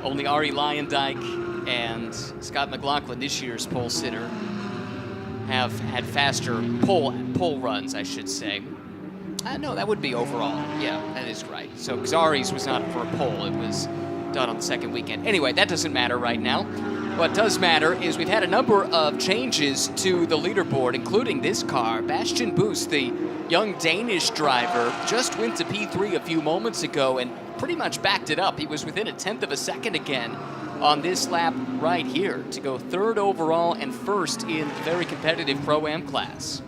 Only Arie Luyendyk and Scott McLaughlin, this year's pole sitter, have had faster pole runs, I should say. No, that would be overall. Yeah, that is right. So, because Arie's was not for a pole, it was done on the 2nd weekend. Anyway, that doesn't matter right now. What does matter is we've had a number of changes to the leaderboard, including this car. Bastian Boos, the young Danish driver, just went to P3 a few moments ago and pretty much backed it up. He was within 1/10 of a second again on this lap right here to go 3rd overall and 1st in the very competitive Pro-Am class.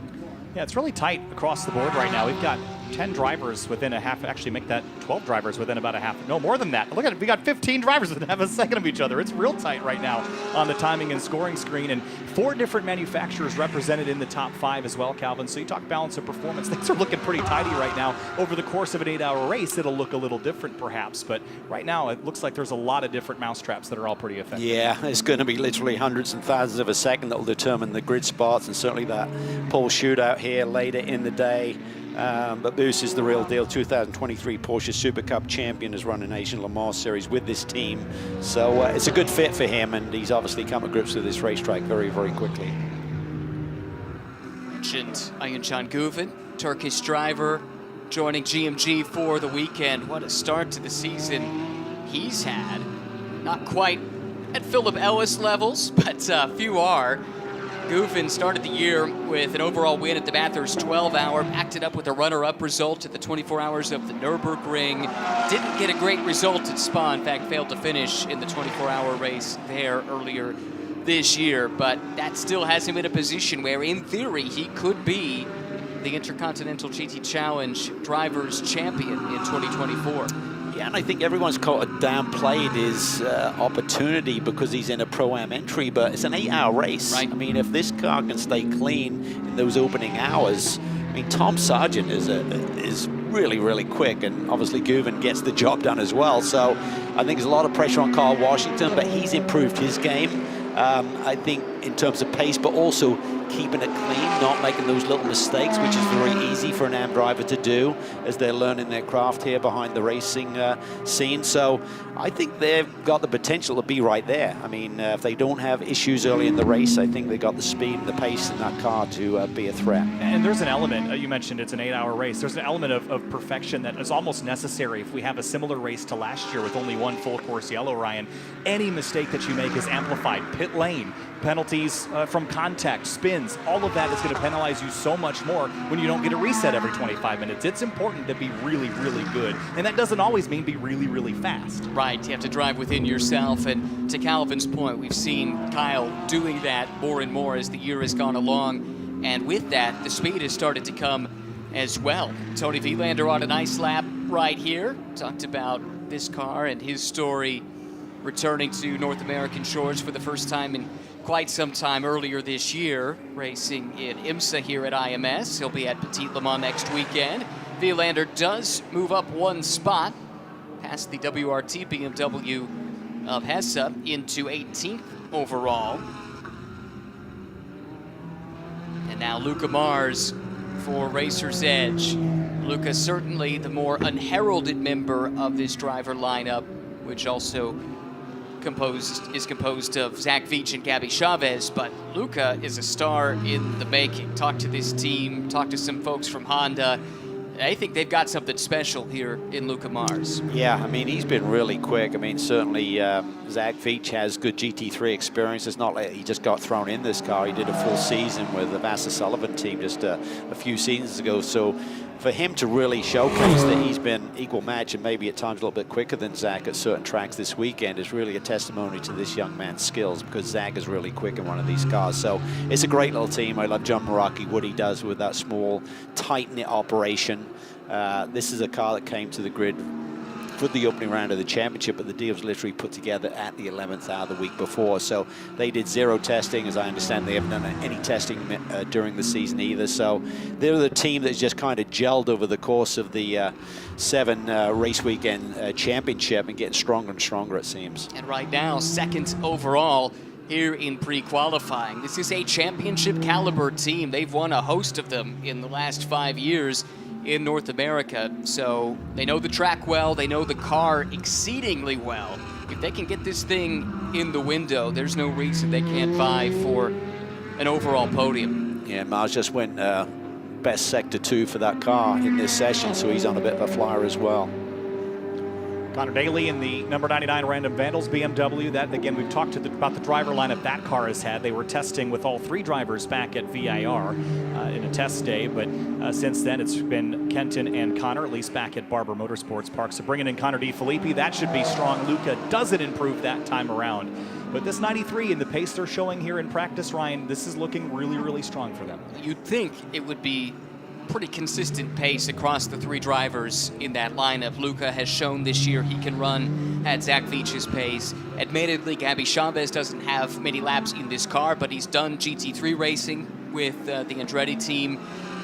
Yeah, it's really tight across the board right now. We've got 10 drivers within a half, actually make that 12 drivers within about a half. No, more than that. Look at it. We got 15 drivers within half a second of each other. It's real tight right now on the timing and scoring screen. And 4 different manufacturers represented in the top 5 as well, Calvin. So you talk balance of performance. Things are looking pretty tidy right now. Over the course of an 8-hour race, it'll look a little different perhaps. But right now, it looks like there's a lot of different mousetraps that are all pretty effective. Yeah, it's going to be literally hundreds and thousands of a second that will determine the grid spots, and certainly that pole shootout here later in the day. But Boos is the real deal. 2023 Porsche Super Cup champion, has run an Asian Le Mans series with this team. So it's a good fit for him, and he's obviously come to grips with this racetrack very, very quickly. Mentioned Ayhancan Guven, Turkish driver, joining GMG for the weekend. What a start to the season he's had. Not quite at Philip Ellis levels, but few are. Guven started the year with an overall win at the Bathurst 12-hour, backed it up with a runner-up result at the 24 Hours of the Nürburgring. Didn't get a great result at Spa, in fact failed to finish in the 24-hour race there earlier this year, but that still has him in a position where, in theory, he could be the Intercontinental GT Challenge Drivers' Champion in 2024. Yeah, and I think everyone's kind of downplayed his opportunity because he's in a Pro-Am entry, but it's an 8-hour race. Right. I mean, if this car can stay clean in those opening hours, I mean, Tom Sargent is really, really quick, and obviously Guven gets the job done as well. So I think there's a lot of pressure on Carl Washington, but he's improved his game. I think in terms of pace, but also keeping it clean, not making those little mistakes, which is very easy for an AM driver to do as they're learning their craft here behind the racing scene. So I think they've got the potential to be right there. I mean, if they don't have issues early in the race, I think they've got the speed and the pace in that car to be a threat. And there's an element, you mentioned it's an 8-hour race, there's an element of perfection that is almost necessary if we have a similar race to last year with only one full course yellow, Ryan. Any mistake that you make is amplified. Pit lane, penalties from contact, spins, all of that is going to penalize you so much more when you don't get a reset every 25 minutes. It's important to be really, really good. And that doesn't always mean be really, really fast. Right, you have to drive within yourself, and to Calvin's point, we've seen Kyle doing that more and more as the year has gone along, and with that, the speed has started to come as well. Tony Vilander on a nice lap right here. Talked about this car and his story returning to North American shores for the first time in quite some time earlier this year, racing in IMSA here at IMS. He'll be at Petit Le Mans next weekend. Vilander does move up one spot past the WRT BMW of Hesse into 18th overall. And now Luca Mars for Racer's Edge. Luca certainly the more unheralded member of this driver lineup, which also is composed of Zach Veach and Gabby Chavez, but Luca is a star in the making. Talk to this team, talk to some folks from Honda. I think they've got something special here in Luca Mars. Yeah, I mean, he's been really quick. I mean, certainly Zach Veach has good GT3 experience. It's not like he just got thrown in this car. He did a full season with the Vassar Sullivan team just a few seasons ago. So for him to really showcase that he's been equal match and maybe at times a little bit quicker than Zach at certain tracks this weekend is really a testimony to this young man's skills, because Zach is really quick in one of these cars. So it's a great little team. I love John Meraki, what he does with that small, tight-knit operation. This is a car that came to the grid for the opening round of the championship, but the deal was literally put together at the 11th hour the week before. So they did zero testing. As I understand, they haven't done any testing during the season either. So they're the team that's just kind of gelled over the course of the 7 race weekend championship and getting stronger and stronger, it seems. And right now, 2nd overall here in pre-qualifying. This is a championship caliber team. They've won a host of them in the last 5 years in North America, so they know the track well, they know the car exceedingly well. If they can get this thing in the window, there's no reason they can't vie for an overall podium. Yeah, Mars just went best sector 2 for that car in this session, so he's on a bit of a flyer as well. Connor Daly in the number 99 Random Vandals BMW. That, again, we've talked about the driver lineup that car has had. They were testing with all 3 drivers back at VIR in a test day, but since then it's been Kenton and Connor, at least back at Barber Motorsports Park. So bringing in Connor DeFilippi, that should be strong. Luca doesn't improve that time around. But this 93 and the pace they're showing here in practice, Ryan, this is looking really, really strong for them. You'd think it would be pretty consistent pace across the three drivers in that lineup. Luca has shown this year he can run at Zach Veach's pace. Admittedly, Gabby Chavez doesn't have many laps in this car, but he's done GT3 racing with the Andretti team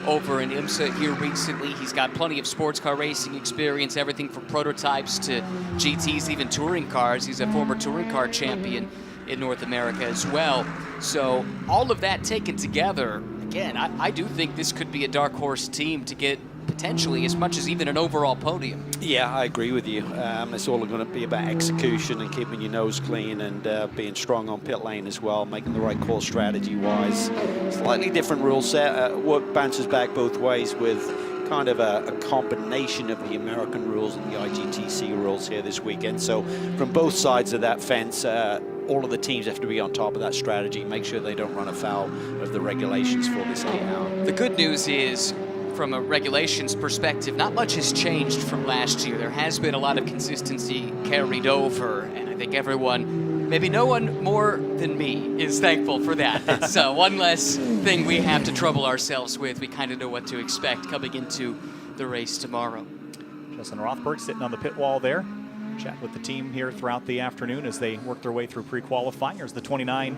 over in IMSA here recently. He's got plenty of sports car racing experience, everything from prototypes to GTs, even touring cars. He's a former touring car champion in North America as well. So all of that taken together, again, I do think this could be a dark horse team to get potentially as much as even an overall podium. Yeah, I agree with you. It's all going to be about execution and keeping your nose clean and being strong on pit lane as well, making the right call strategy-wise. Slightly different rule set. What bounces back both ways with kind of a combination of the American rules and the IGTC rules here this weekend. So from both sides of that fence, all of the teams have to be on top of that strategy, make sure they don't run afoul of the regulations for this 8 hour. The good news is, from a regulations perspective, not much has changed from last year. There has been a lot of consistency carried over, and I think everyone, maybe no one more than me, is thankful for that. It's one less thing we have to trouble ourselves with. We kind of know what to expect coming into the race tomorrow. Justin Rothberg sitting on the pit wall there. Chat with the team here throughout the afternoon as they work their way through pre-qualifying. Here's the 29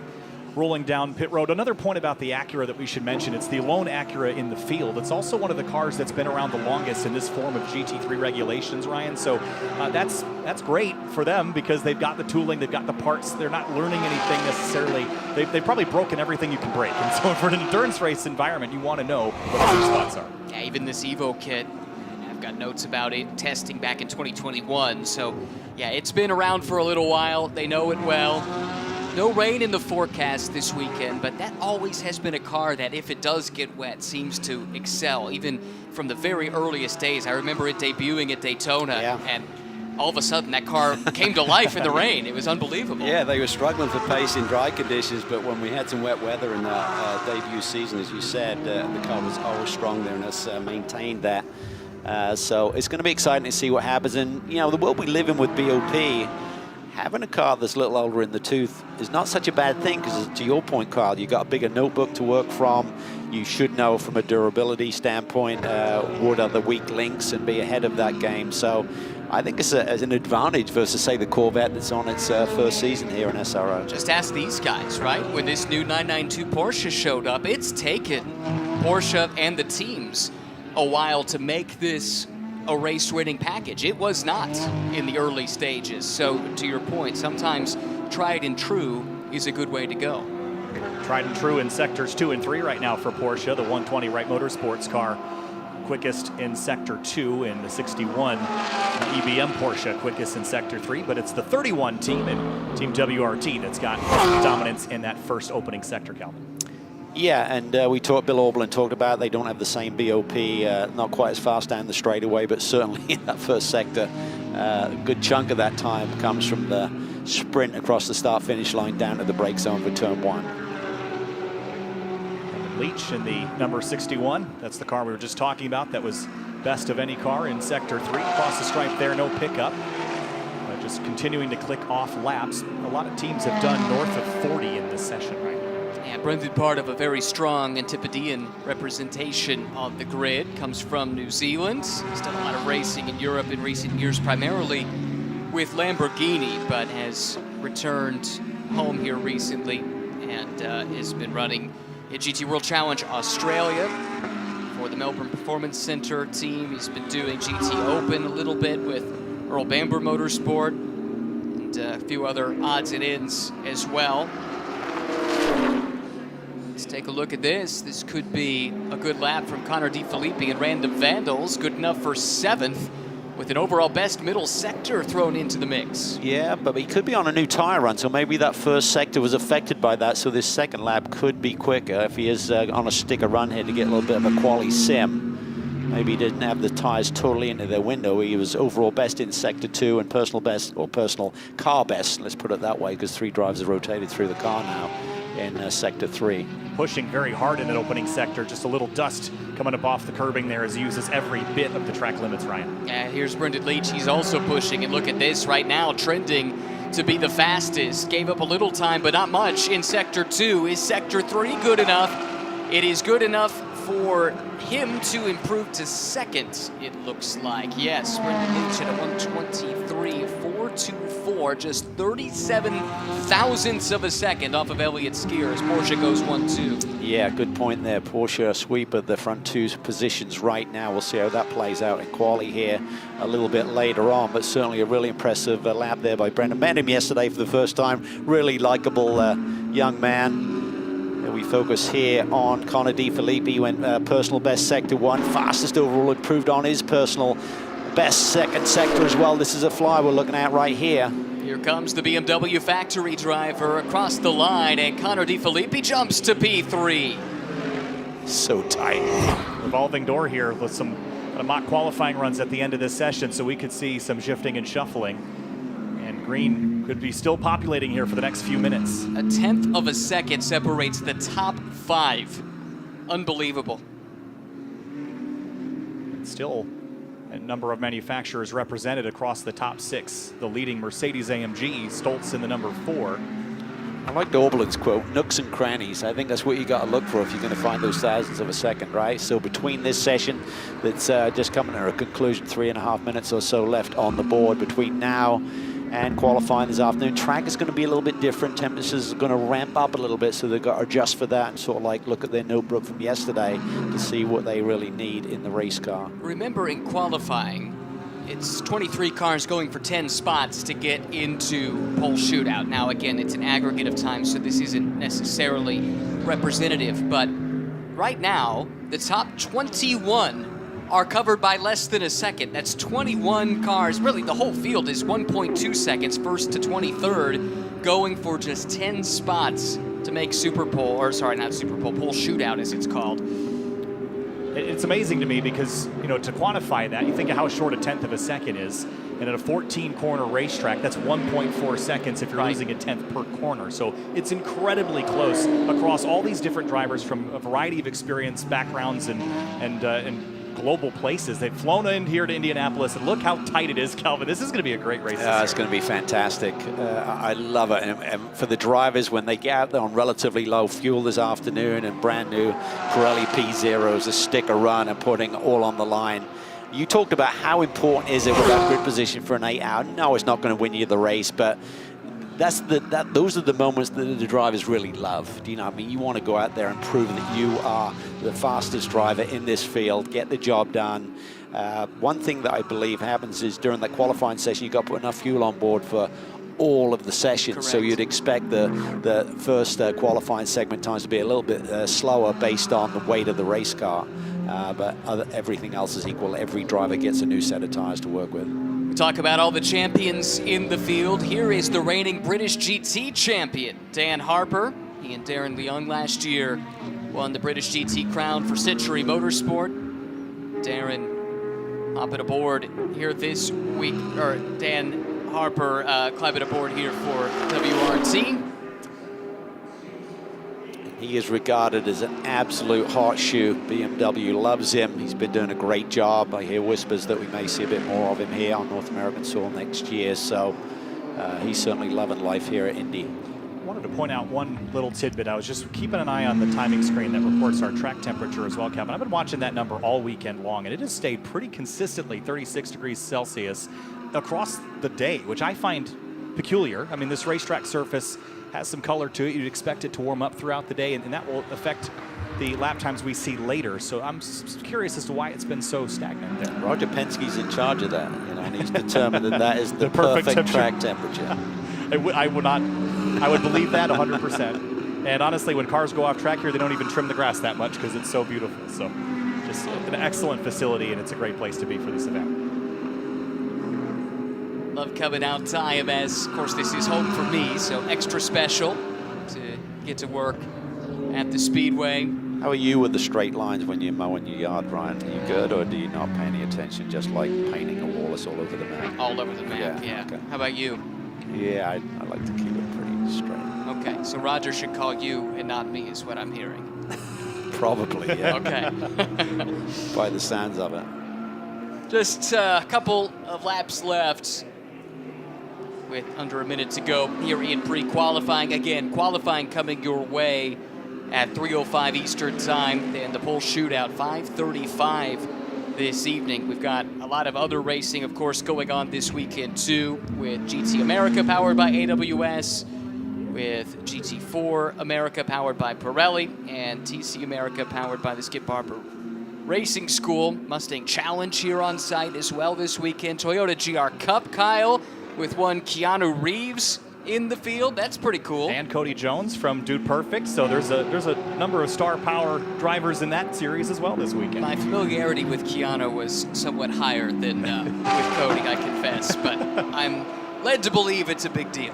rolling down pit road. Another point about the Acura that we should mention, it's the lone Acura in the field. It's also one of the cars that's been around the longest in this form of GT3 regulations, Ryan. So that's great for them because they've got the tooling, they've got the parts. They're not learning anything necessarily. They've probably broken everything you can break. And so for an endurance race environment, you want to know what the spots are. Yeah, even this Evo kit, I've got notes about it, testing back in 2021. So yeah, it's been around for a little while. They know it well. No rain in the forecast this weekend, but that always has been a car that, if it does get wet, seems to excel, even from the very earliest days. I remember it debuting at Daytona, and all of a sudden that car came to life in the rain. It was unbelievable. Yeah, they were struggling for pace in dry conditions, but when we had some wet weather in that debut season, as you said, the car was always strong there and has maintained that. So it's going to be exciting to see what happens. And, you know, the world we live in with BOP, having a car that's a little older in the tooth is not such a bad thing because, to your point, Carl, you've got a bigger notebook to work from. You should know from a durability standpoint what are the weak links and be ahead of that game. So I think it's an advantage versus, say, the Corvette that's on its first season here in SRO. Just ask these guys, right? When this new 992 Porsche showed up, it's taken Porsche and the teams a while to make this a race-winning package. It was not in the early stages. So to your point, sometimes tried and true is a good way to go. Tried and true in sectors 2 and 3 right now for Porsche. The 120 Wright Motorsports car quickest in sector 2, in the 61 EBM Porsche quickest in sector 3, but it's the 31 team in Team WRT that's got dominance in that first opening sector, Calvin. Yeah, and Bill Auberlen talked about they don't have the same BOP, not quite as fast down the straightaway, but certainly in that first sector, a good chunk of that time comes from the sprint across the start-finish line down to the brake zone for turn 1. Leach in the number 61, that's the car we were just talking about. That was best of any car in sector 3. Across the stripe there, no pickup. Just continuing to click off laps. A lot of teams have done north of 40 in this session, right? Yeah, Brendan, part of a very strong Antipodean representation on the grid, comes from New Zealand. He's done a lot of racing in Europe in recent years, primarily with Lamborghini, but has returned home here recently and has been running a GT World Challenge Australia for the Melbourne Performance Center team. He's been doing GT Open a little bit with Earl Bamber Motorsport and a few other odds and ends as well. Let's take a look at this. This could be a good lap from Connor DeFilippi and Random Vandals. Good enough for 7th with an overall best middle sector thrown into the mix. Yeah, but he could be on a new tire run, so maybe that first sector was affected by that, so this second lap could be quicker if he is on a sticker run here to get a little bit of a quali sim. Maybe he didn't have the tires totally into their window. He was overall best in sector 2 and personal best, or personal car best, let's put it that way, because 3 drivers have rotated through the car now in sector 3. Pushing very hard in that opening sector. Just a little dust coming up off the curbing there as he uses every bit of the track limits, Ryan. Yeah, here's Brendan Leach. He's also pushing, and look at this right now, trending to be the fastest. Gave up a little time, but not much in sector 2. Is sector 3 good enough? It is good enough for him to improve to second, it looks like. Yes, Brendan Leach at a 1:23.424, just 37 thousandths of a second off of Elliot Skier as Porsche goes 1-2. Yeah, good point there. Porsche a sweep of the front two positions right now. We'll see how that plays out in quali here a little bit later on, but certainly a really impressive lap there by Brendan. Met him yesterday for the first time. Really likable young man. We focus here on Connor De Filippi, went personal best sector 1, fastest overall, improved on his personal best second sector as well. This is a fly we're looking at right here. Here comes the BMW factory driver across the line, and Connor De Filippi jumps to P3. So tight. Revolving door here with some mock qualifying runs at the end of this session, so we could see some shifting and shuffling. And green could be still populating here for the next few minutes. A tenth of a second separates the top 5. Unbelievable. Still a number of manufacturers represented across the top 6. The leading Mercedes-AMG, Stoltz in the number 4. I like the Auberlen's quote, nooks and crannies. I think that's what you got to look for if you're going to find those thousandths of a second, right? So between this session that's just coming to a conclusion, 3.5 minutes or so left on the board between now and qualifying this afternoon. Track is going to be a little bit different. Temperatures are going to ramp up a little bit, so they've got to adjust for that and sort of like look at their notebook from yesterday to see what they really need in the race car. Remember, in qualifying, it's 23 cars going for 10 spots to get into pole shootout. Now, again, it's an aggregate of time, so this isn't necessarily representative, but right now, the top 21 are covered by less than a second. That's 21 cars. Really, the whole field is 1.2 seconds, first to 23rd, going for just 10 spots to make Super Pole, or sorry, not Super Pole, pole shootout as it's called. It's amazing to me because, you know, to quantify that, you think of how short a tenth of a second is, and at a 14-corner racetrack, that's 1.4 seconds if you're losing a tenth per corner. So it's incredibly close across all these different drivers from a variety of experience, backgrounds, and global places. They've flown in here to Indianapolis, and look how tight it is, Calvin. This is going to be a great race. It's going to be fantastic. I love it. And for the drivers, when they get out there on relatively low fuel this afternoon and brand new Pirelli P0s, a sticker run and putting all on the line. You talked about how important is it with that grid position for an 8-hour. No, it's not going to win you the race, but those are the moments that the drivers really love. Do you know what I mean? You want to go out there and prove that you are the fastest driver in this field, get the job done. One thing that I believe happens is during that qualifying session, you've got to put enough fuel on board for all of the sessions. Correct. So you'd expect the first qualifying segment times to be a little bit slower based on the weight of the race car. But everything else is equal. Every driver gets a new set of tires to work with. We talk about all the champions in the field. Here is the reigning British GT champion, Dan Harper. He and Darren Leung last year won the British GT crown for Century Motorsport. Darren hopping aboard here this week, or Dan Harper climbing aboard here for WRT. He is regarded as an absolute horseshoe. BMW loves him. He's been doing a great job. I hear whispers that we may see a bit more of him here on North American soil next year. So he's certainly loving life here at Indy. I wanted to point out one little tidbit. I was just keeping an eye on the timing screen that reports our track temperature as well, Kevin. I've been watching that number all weekend long, and it has stayed pretty consistently 36 degrees Celsius across the day, which I find peculiar. I mean, this racetrack surface has some color to it. You'd expect it to warm up throughout the day, and that will affect the lap times we see later. So I'm curious as to why it's been so stagnant there. Roger Penske's in charge of that, you know, and he's determined that that is the perfect track temperature. I would believe that 100%. And honestly, when cars go off track here, they don't even trim the grass that much because it's so beautiful. So just an excellent facility, and it's a great place to be for this event. Love coming out to IMS. Of course, this is home for me, so extra special to get to work at the Speedway. How are you with the straight lines when you're mowing your yard, Ryan? Are you good, or do you not pay any attention, just like painting a wall that's all over the map? All over the map, yeah. Okay. How about you? Yeah, I like to keep it pretty straight. Okay, so Roger should call you and not me is what I'm hearing. Probably, yeah. Okay. By the sounds of it. Just a couple of laps left with under a minute to go here in pre-qualifying. Again, qualifying coming your way at 3:05 Eastern Time. And the pole shootout, 5:35 this evening. We've got a lot of other racing, of course, going on this weekend too, with GT America powered by AWS, with GT4 America powered by Pirelli, and TC America powered by the Skip Barber Racing School. Mustang Challenge here on site as well this weekend. Toyota GR Cup, Kyle, with one Keanu Reeves in the field. That's pretty cool. And Cody Jones from Dude Perfect. So there's a number of star power drivers in that series as well this weekend. My familiarity with Keanu was somewhat higher than with Cody, I confess, but I'm led to believe it's a big deal.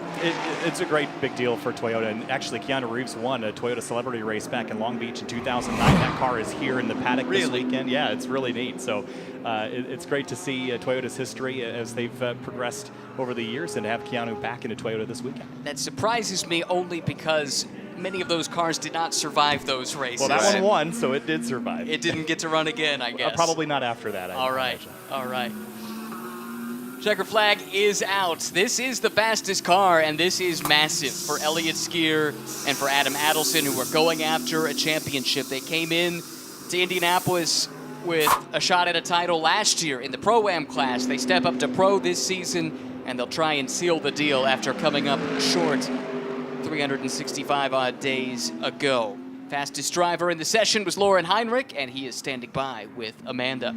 It's a great big deal for Toyota, and actually Keanu Reeves won a Toyota Celebrity race back in Long Beach in 2009. That car is here in the paddock this weekend. Yeah, it's really neat. So it's great to see Toyota's history as they've progressed over the years, and to have Keanu back into Toyota this weekend. That surprises me only because many of those cars did not survive those races. Well, that one won, so it did survive. It didn't get to run again, I guess. Probably not after that. All right. Checker flag is out. This is the fastest car, and this is massive for Elliot Skier and for Adam Adelson, who are going after a championship. They came in to Indianapolis with a shot at a title last year in the Pro-Am class. They step up to Pro this season, and they'll try and seal the deal after coming up short 365 odd days ago. Fastest driver in the session was Lauren Heinrich, and he is standing by with Amanda.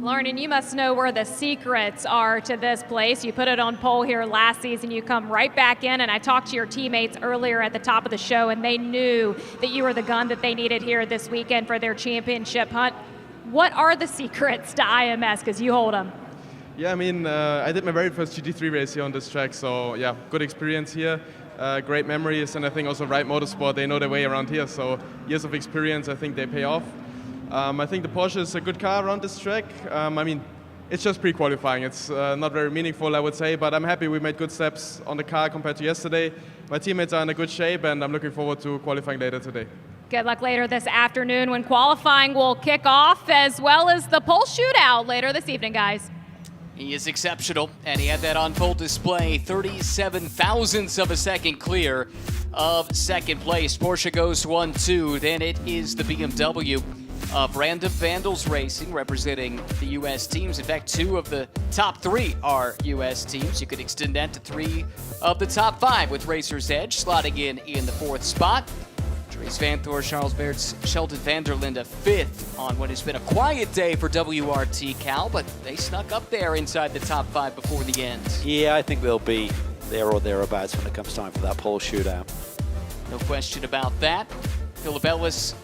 Lauren, and you must know where the secrets are to this place. You put it on pole here last season. You come right back in, and I talked to your teammates earlier at the top of the show, and they knew that you were the gun that they needed here this weekend for their championship hunt. What are the secrets to IMS, because you hold them? Yeah, I mean, I did my very first GT3 race here on this track, so yeah, good experience here, great memories, and I think also Ride Motorsport, they know their way around here, so years of experience, I think they pay off. I think the Porsche is a good car around this track. I mean, it's just pre-qualifying. It's not very meaningful, I would say, but I'm happy we made good steps on the car compared to yesterday. My teammates are in a good shape, and I'm looking forward to qualifying later today. Good luck later this afternoon when qualifying will kick off, as well as the pole shootout later this evening, guys. He is exceptional, and he had that on full display. 37 thousandths of a second clear of second place. Porsche goes 1-2. Then it is the BMW of Random Vandals Racing, representing the U.S. teams. In fact, 2 of the top 3 are U.S. teams. You could extend that to 3 of the top 5, with Racer's Edge slotting in the 4th spot. Dries Vanthoor, Charles Baerts, Sheldon van der Linde 5th on what has been a quiet day for WRT, Cal, but they snuck up there inside the top 5 before the end. Yeah, I think they'll be there or thereabouts when it comes time for that pole shootout. No question about that. Philip Ellis,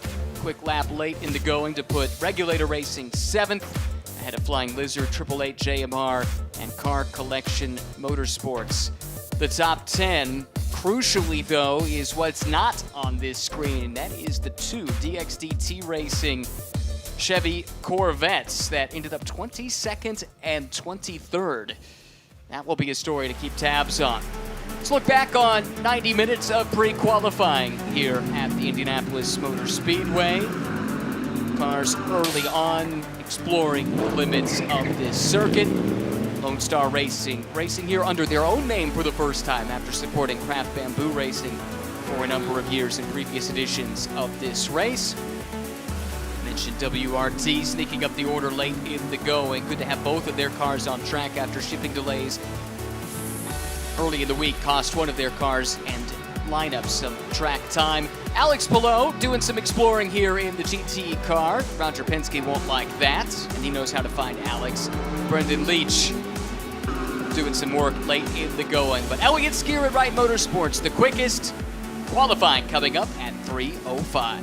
quick lap late in the going to put Regulator Racing 7th, ahead of Flying Lizard, 888 JMR, and Car Collection Motorsports. The top 10, crucially though, is what's not on this screen. That is the 2 DXDT Racing Chevy Corvettes that ended up 22nd and 23rd. That will be a story to keep tabs on. Let's look back on 90 minutes of pre-qualifying here at the Indianapolis Motor Speedway. Cars early on exploring the limits of this circuit. Lone Star Racing here under their own name for the first time after supporting Craft Bamboo Racing for a number of years in previous editions of this race. I mentioned WRT sneaking up the order late in the going. Good to have both of their cars on track after shipping delays early in the week cost one of their cars and lineup some track time. Alex Palou doing some exploring here in the GT car. Roger Penske won't like that, and he knows how to find Alex. Brendan Leach doing some work late in the going. But Elliot Skier at Ride Motorsports, the quickest, qualifying coming up at 3:05.